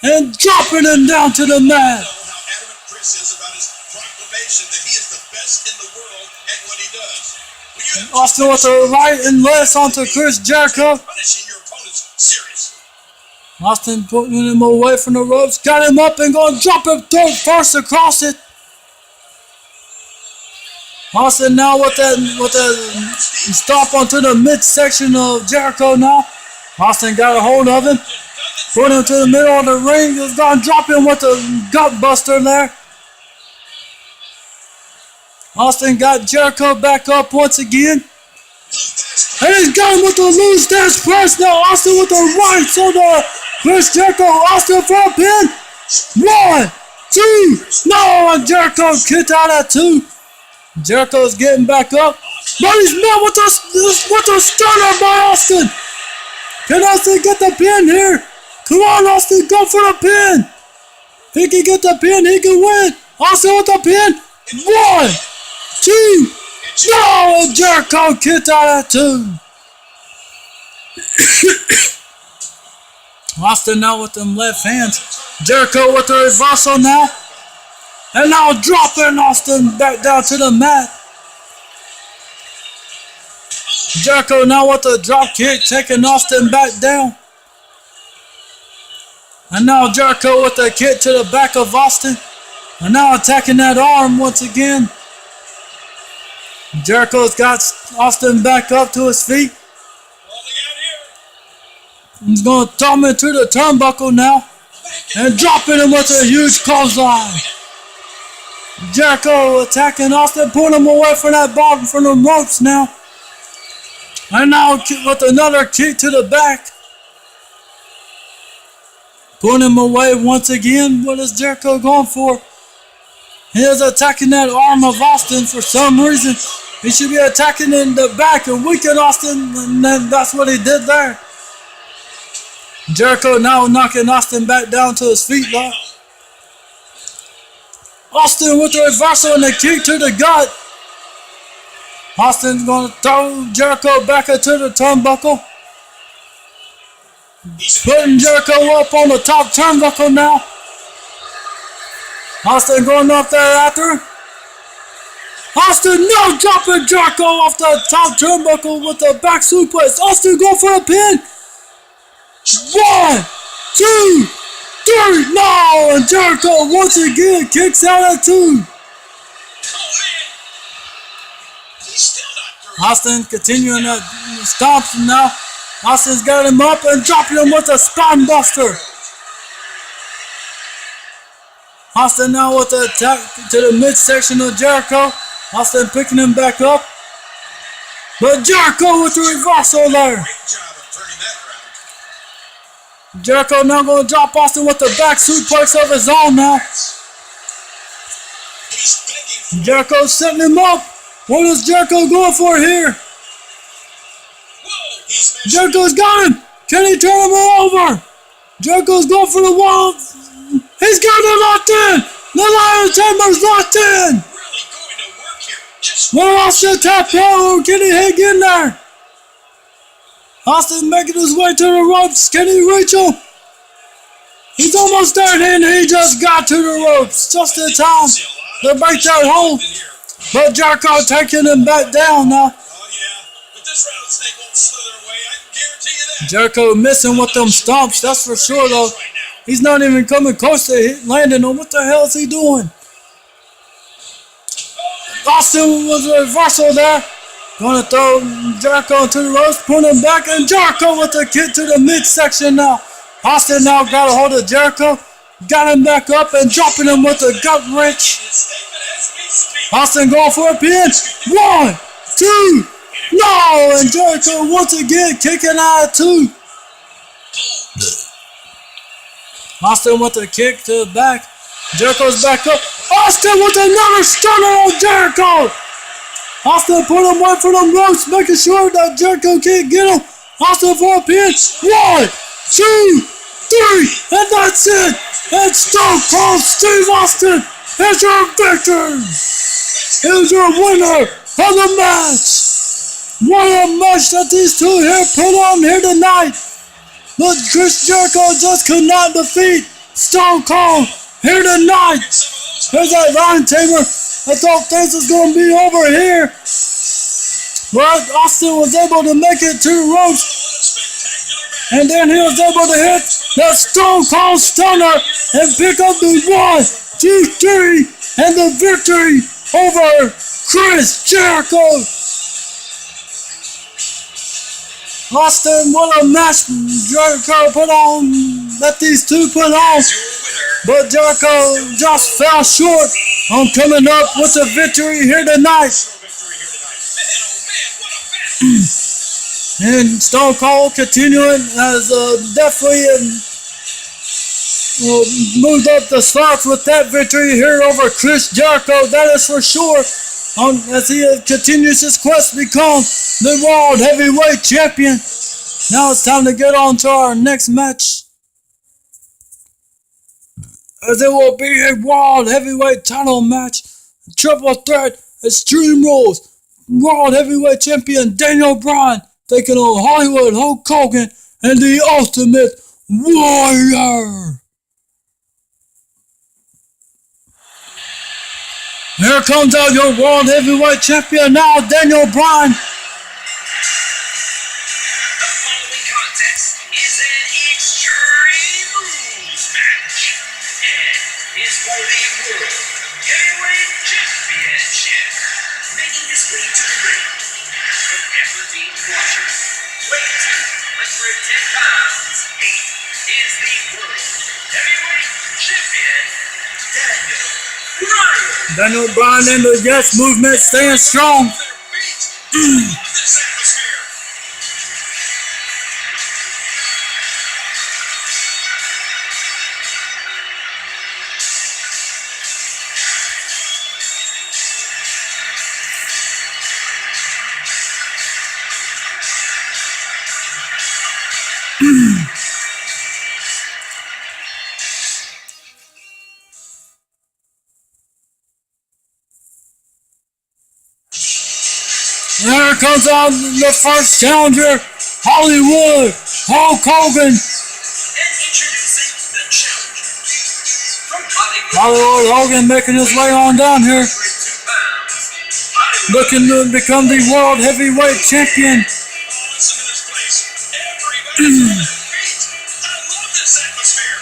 And dropping him down to the mat. You know how adamant Chris is about his proclamation that he is the best in the world at what he does. Austin with a right and left onto Chris Jericho. Punishing your opponents seriously. Austin putting him away from the ropes. Got him up and going to drop him first across it. Austin now with that stop onto the midsection of Jericho now. Austin got a hold of him. Put him to the middle of the ring. He's going to drop him with a gut buster there. Austin got Jericho back up once again. And he's got him with the loose dance press now. Austin with the right. So the Chris Jericho. Austin for a pin. 1, 2. No, and Jericho kicked out at 2. Jericho's getting back up. But he's met with a stunner by Austin. Can Austin get the pin here? Come on, Austin, go for the pin. If he can get the pin, he can win. Austin with the pin. 1, 2. No, and Jericho kicked out at 2. Austin now with them left hands. Jericho with the reversal now. And now dropping Austin back down to the mat. Jericho now with a drop kick, taking Austin back down. And now Jericho with a kick to the back of Austin. And now attacking that arm once again. Jericho's got Austin back up to his feet. He's going to throw him into the turnbuckle now. And dropping him with a huge clothesline. Jericho attacking Austin, pulling him away from that bottom from the ropes now. And now with another kick to the back. Pulling him away once again. What is Jericho going for? He is attacking that arm of Austin for some reason. He should be attacking in the back and weaken Austin, and then that's what he did there. Jericho now knocking Austin back down to his feet now. Austin with the reversal and the kick to the gut. Austin's going to throw Jericho back into the turnbuckle. Putting Jericho up on the top turnbuckle now. Austin going up there after. Austin now dropping Jericho off the top turnbuckle with the back suplex. Austin going for a pin. 1, 2, 3. No, and Jericho once again kicks out at 2. Austin continuing to stomp him now. Austin's got him up and dropping him with a spine buster. Austin now with the attack to the midsection of Jericho. Austin picking him back up. But Jericho with the reversal there. Great job of turning that around. Jericho now going to drop Austin with the back suplex of his own now. He's begging for Jericho setting him up. What is Jericho going for here? Whoa! He's measuring. Jericho's got him. Can he turn him over? Jericho's going for the wall. He's got it locked in. The Lion Tamer's locked in. Really going to work here. Just Well, Austin tap out. Can he hang in there? Austin making his way to the ropes. Can he reach him? He's almost there, and he just got to the ropes just in time to break that hold. But Jericho taking him back down now. Oh yeah, but this rattlesnake won't slither away. I can guarantee you that. Jericho missing with them stomps, that's for sure though. Right now. He's not even coming close to landing on. What the hell is he doing? Austin was a reversal there. Gonna throw Jericho into the ropes, put him back, and Jericho with the kick to the midsection now. Austin now got a hold of Jericho, got him back up and dropping him with a gut wrench. Austin going for a pin. 1, 2, no! And Jericho once again kicking out of 2. Austin with a kick to the back. Jericho's back up. Austin with another stunner on Jericho. Austin put him away from them ropes, making sure that Jericho can't get him. Austin for a pin. 1, 2, 3, and that's it. And Stone Cold Steve Austin is your victor. Here's your winner of the match. What a match that these two here put on here tonight. But Chris Jericho just could not defeat Stone Cold here tonight. Here's that Lion Tamer. I thought things was going to be over here. But Austin was able to make it to the ropes. And then he was able to hit that Stone Cold Stunner and pick up the 1, 2, 3 and the victory over Chris Jericho. Austin, what a match Jericho put on, that these two put on. But Jericho just fell short on coming up with a victory here tonight. And Stone Cold continuing has definitely moved up the slots with that victory here over Chris Jericho. That is for sure. As he continues his quest to become the World Heavyweight Champion. Now it's time to get on to our next match, as it will be a World Heavyweight title match. Triple threat, Extreme Rules. World Heavyweight Champion Daniel Bryan taking on Hollywood Hogan and the Ultimate Warrior. Here comes out your World Heavyweight Champion now, Daniel Bryan. The following contest is an Extreme Rules match and is for the World Heavyweight Championship. Making his way to the ring from Aberdeen, Washington, weighing 210 pounds, he is the World Heavyweight Champion, Daniel Bryan. Daniel Bryan in the Yes movement, staying strong. Here comes out the first challenger, Hollywood Hogan. And introducing the challenger from Hollywood Hogan making his way on down here, 2 pounds. looking to become the World Heavyweight Champion. Listen to this place. Everybody's on their feet. I love this atmosphere.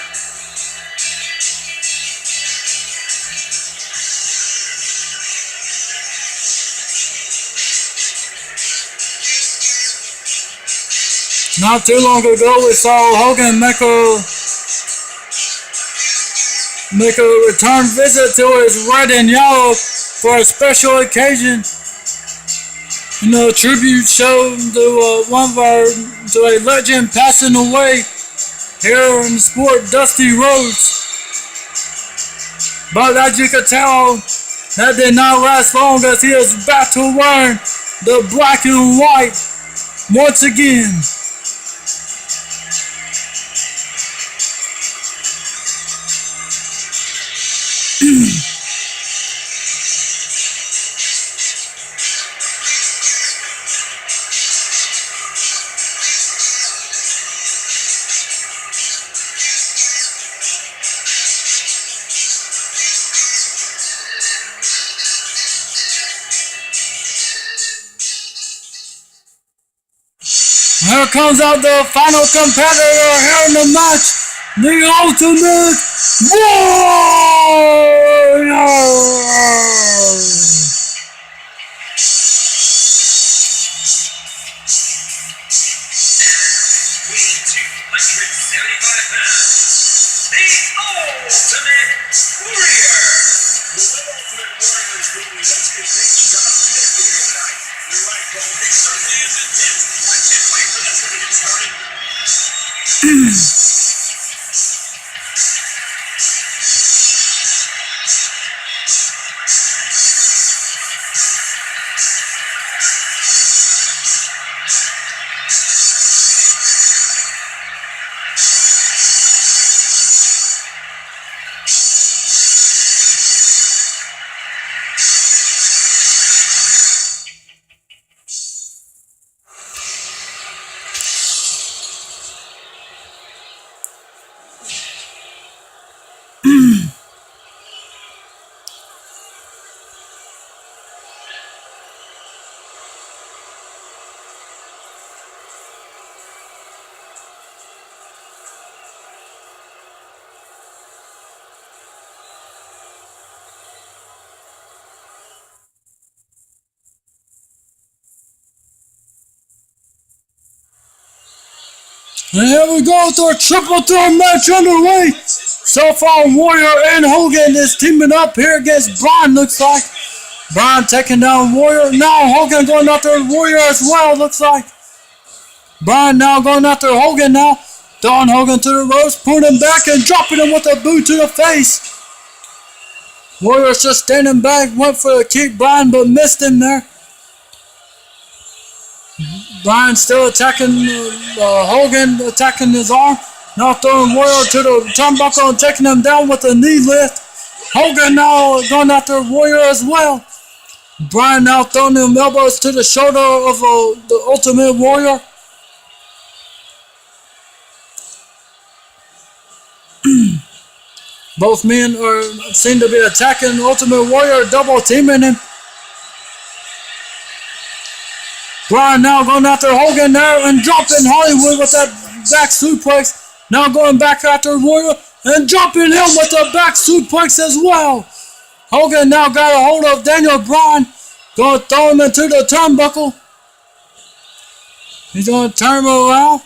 Not too long ago, we saw Hogan make a make a return visit to his red and yellow for a special occasion. You know, a tribute show to to a legend passing away here in the sport, Dusty Rhodes. But as you can tell, that did not last long as he is back to wearing the black and white once again. Here comes out the final competitor here in the match, the Ultimate Warrior! Weighing 275 pounds, the Ultimate Warrior. The Ultimate Warrior is really, let's get things on a mission here tonight. You're right, Paul. He certainly is intense. I can't wait for this one to get started. And here we go with our triple threat match underway. So far, Warrior and Hogan is teaming up here against Bryan, looks like. Bryan taking down Warrior. Now Hogan going after Warrior as well, looks like. Bryan now going after Hogan now. Throwing Hogan to the ropes, pulling him back and dropping him with a boot to the face. Warrior's just standing back, went for a kick, Bryan, but missed him there. Bryan still attacking Hogan, attacking his arm. Now throwing Warrior to the turnbuckle and taking him down with a knee lift. Hogan now going after Warrior as well. Bryan now throwing them elbows to the shoulder of the Ultimate Warrior. Both men seem to be attacking the Ultimate Warrior, double teaming him. Bryan now going after Hogan there and dropping Hollywood with that back suplex. Now going back after Warrior and dropping him with the back suplex as well. Hogan now got a hold of Daniel Bryan. Going to throw him into the turnbuckle. He's going to turn him around.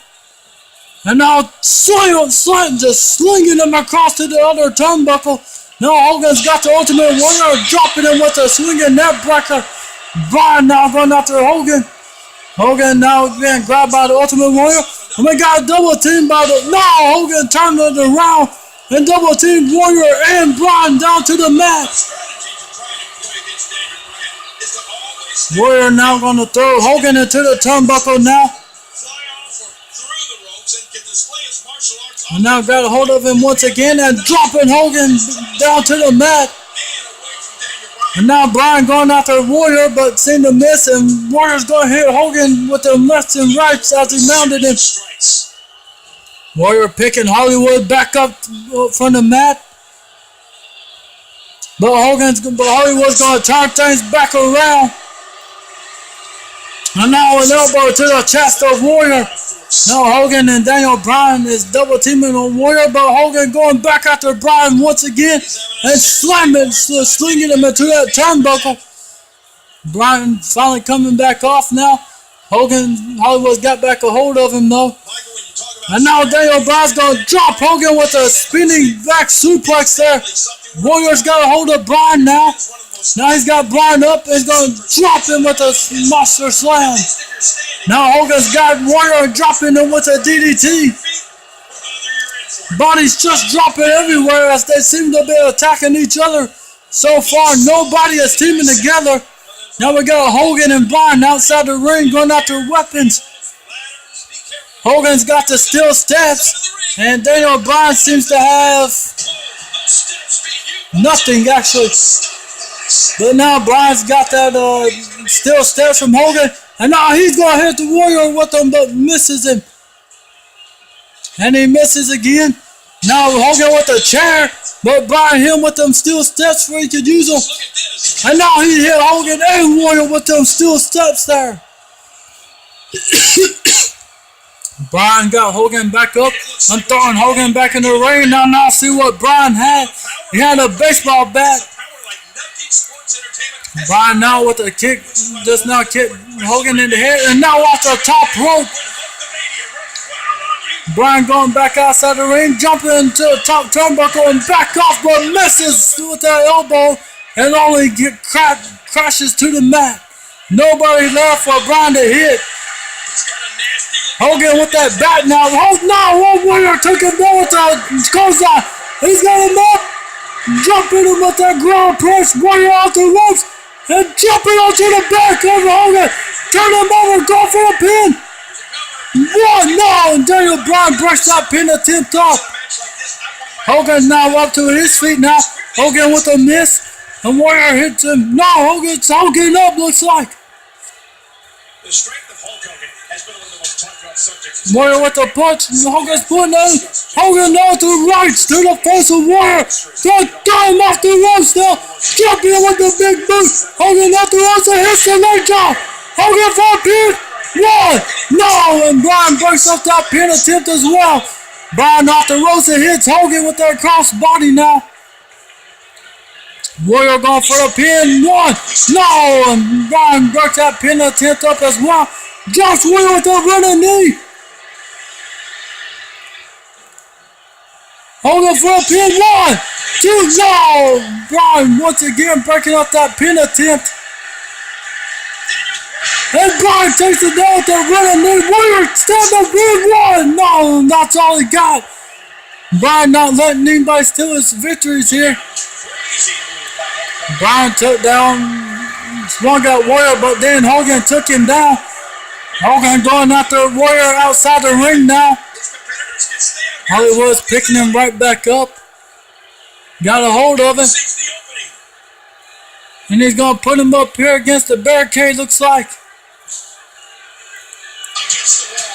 And now just slinging him across to the other turnbuckle. Now Hogan's got the Ultimate Warrior, dropping him with a swinging neck breaker. Bryan now going after Hogan. Hogan now being grabbed by the Ultimate Warrior. And we got a double team by the... Now Hogan turned it around and double teamed Warrior and Bryan down to the mat. Warrior now going to throw Hogan into the turnbuckle now. And now got a hold of him once again and dropping Hogan down to the mat. And now Bryan going after Warrior, but seemed to miss, and Warrior's going to hit Hogan with the lefts and rights as he mounted him. Warrior picking Hollywood back up from the mat. But Hollywood's going to turn things back around. And now an elbow to the chest of Warrior. Now Hogan and Daniel Bryan is double teaming on Warrior, but Hogan going back after Bryan once again and slinging him into that turnbuckle. Bryan finally coming back off now. Hollywood got back a hold of him though. Michael, when you talk about And now Daniel Bryan's gonna drop Hogan with a spinning back suplex there. Warrior's got a hold of Bryan now. Now he's got Bryan up and he's gonna drop him with a monster slam. Now Hogan's got Warrior dropping him with a DDT. Bodies just dropping everywhere as they seem to be attacking each other. So far, nobody is teaming together. Now we got Hogan and Bryan outside the ring going after weapons. Hogan's got the steel steps, and Daniel Bryan seems to have nothing actually. But now Bryan's got that steel steps from Hogan, and now he's gonna hit the Warrior with them, but misses him. And he misses again. Now Hogan with the chair, but Bryan hit him with them steel steps where he could use them. And now he hit Hogan and Warrior with them steel steps there. Bryan got Hogan back up. I'm throwing Hogan back in the ring. Now see what Bryan had. He had a baseball bat. Bryan now with a kick, just now kick Hogan in the head. And now off the top rope. Bryan going back outside the ring, jumping into the top turnbuckle and back off, but misses with that elbow and only crashes to the mat. Nobody left for Bryan to hit. Hogan with that bat now. Oh no, Warrior took him down with the clothesline. He's got him up, jumping him with that ground press. Warrior off the ropes and jumping onto the back of Hogan. Turn him over, go for a pin. One, no, and Daniel Bryan brushed that pin attempt off. Hogan's now up to his feet now. Hogan with a miss, and Warrior hits him. No, Hogan's up, looks like. The strength of Hulk Hogan has been one of the most talked about subjects. Warrior with a punch, Hogan's putting in. Hogan now to the right, to the face of Warrior. Throw him off the ropes now. Jumping with the big boot. Hogan off the ropes and hits the leg drop. Hogan for a pin. One, no, and Bryan breaks up that pin attempt as well. Bryan off the ropes and hits Hogan with that cross body now. Warrior going for the pin. One, no, and Bryan breaks that pin attempt up as well. Drops Warrior with a running knee. Hogan for a pin. One, two, no. Bryan once again breaking up that pin attempt. And Bryan takes it down with the running knee. Warrior stand up big one. No, that's all he got. Bryan not letting anybody steal his victories here. Bryan took down, swung at Warrior, but then Hogan took him down. Hogan going after Warrior outside the ring now. Hollywood's picking him right back up. Got a hold of him. And he's going to put him up here against the barricade, looks like.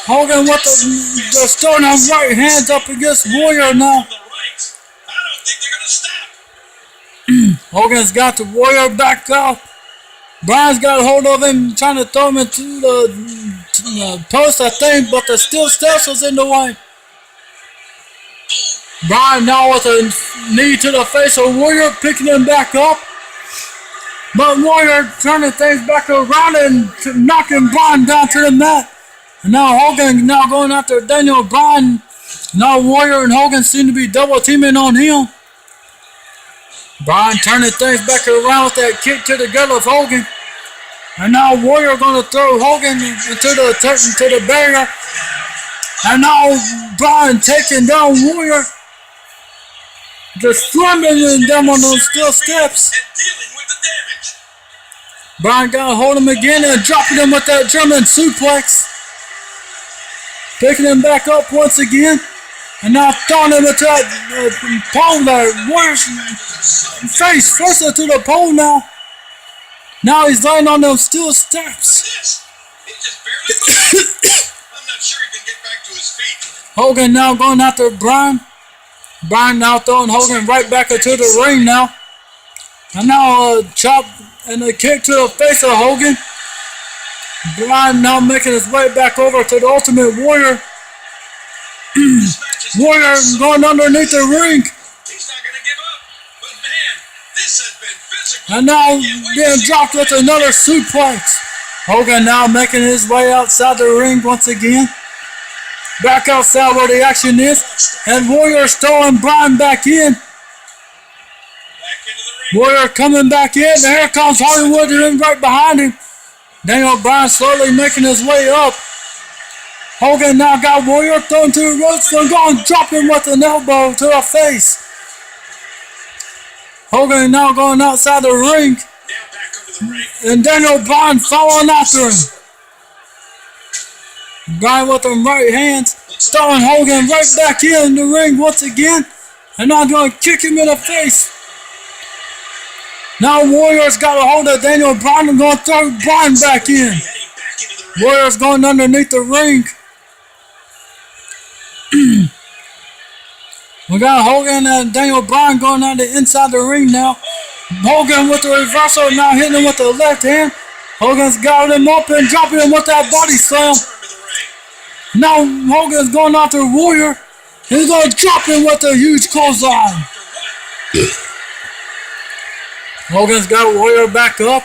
Hogan with the stone on right hands up against Warrior now. Hogan's got the Warrior back up. Bryan's got a hold of him, trying to throw him into the post, I think, but the steel steps was in the way. Bryan now with a knee to the face of Warrior, picking him back up. But Warrior turning things back around and knocking Bryan down to the mat. And now Hogan now going after Daniel Bryan. Now Warrior and Hogan seem to be double teaming on him. Bryan turning things back around with that kick to the gut of Hogan. And now Warrior going to throw Hogan into the barrier. And now Bryan taking down Warrior. Just slamming them on those steel steps. Bryan got to hold him again and dropping him with that German suplex. Picking him back up once again. And now throwing him into that pole there. Warrior's face first into the pole now. Now he's laying on those steel steps. I'm not sure he can get back to his feet. Hogan now going after Bryan. Bryan now throwing Hogan right back into the ring now. And now a chop and a kick to the face of Hogan. Bryan now making his way back over to the Ultimate Warrior. Warrior going underneath the ring. He's not going to give up. But man, this has been physical. And now being dropped with another suplex. Hogan now making his way outside the ring once again. Back outside where the action is. And Warrior throwing Bryan back in. Warrior coming back in. And here comes Hollywood right behind him. Daniel Bryan slowly making his way up. Hogan now got Warrior thrown to the ropes and going dropping with an elbow to the face. Hogan now going outside the ring. And Daniel Bryan following after him. Bryan with them right hands, throwing Hogan right back in the ring once again. And now going to kick him in the face. Now Warrior's got a hold of Daniel Bryan and going to throw Bryan back in. Warrior's going underneath the ring. We got Hogan and Daniel Bryan going on the inside the ring now. Hogan with the reversal now hitting him with the left hand. Hogan's got him up and dropping him with that body slam. Now Hogan's going after Warrior. He's going to drop him with a huge clothesline. Hogan's got Warrior back up.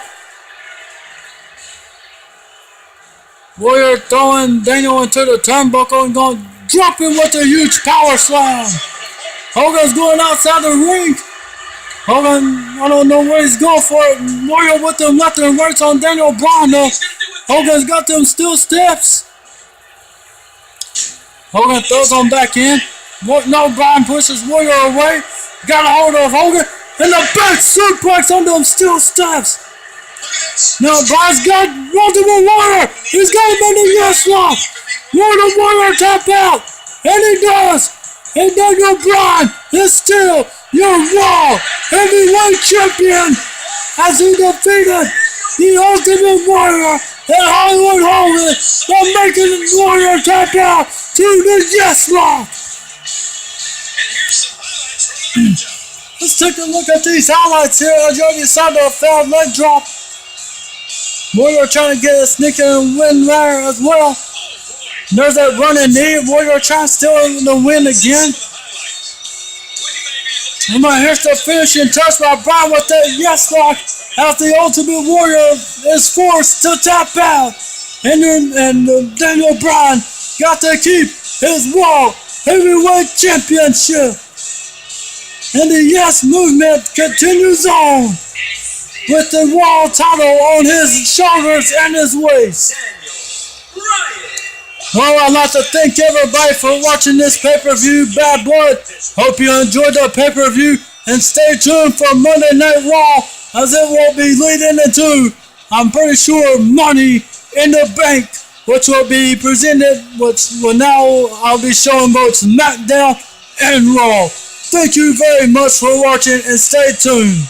Warrior throwing Daniel into the turnbuckle and going to drop him with a huge power slam. Hogan's going outside the ring. Hogan, I don't know where he's going for it. Warrior with them left and rights on Daniel Bryan though. Hogan's got them steel steps. Hogan throws him back in. No, Bryan pushes Warrior away. Got a hold of Hogan. And the back suplex on them steel steps. Now Bryan's got multiple Warrior. He's got him in the yes lock. Warrior tap out. And he does. And Daniel Bryan is still your World Heavyweight Champion as he defeated the Ultimate Warrior and Hollywood Hogan by making the Warrior tap out to the yes lock. Let's take a look at these highlights here. As you already saw the foul leg drop. Warrior trying to get a sneak and win there as well. There's that running knee. Warrior trying to steal the win again. And here's the finishing touch by Bryan with that yes lock as the Ultimate Warrior is forced to tap out. And Daniel Bryan got to keep his World Heavyweight Championship. And the yes movement continues on with the world title on his shoulders and his waist. Well, I'd like to thank everybody for watching this pay-per-view, Bad Blood. Hope you enjoyed the pay-per-view and stay tuned for Monday Night Raw as it will be leading into, I'm pretty sure, Money in the Bank, which will be presented, I'll be showing both Smackdown and Raw. Thank you very much for watching and stay tuned.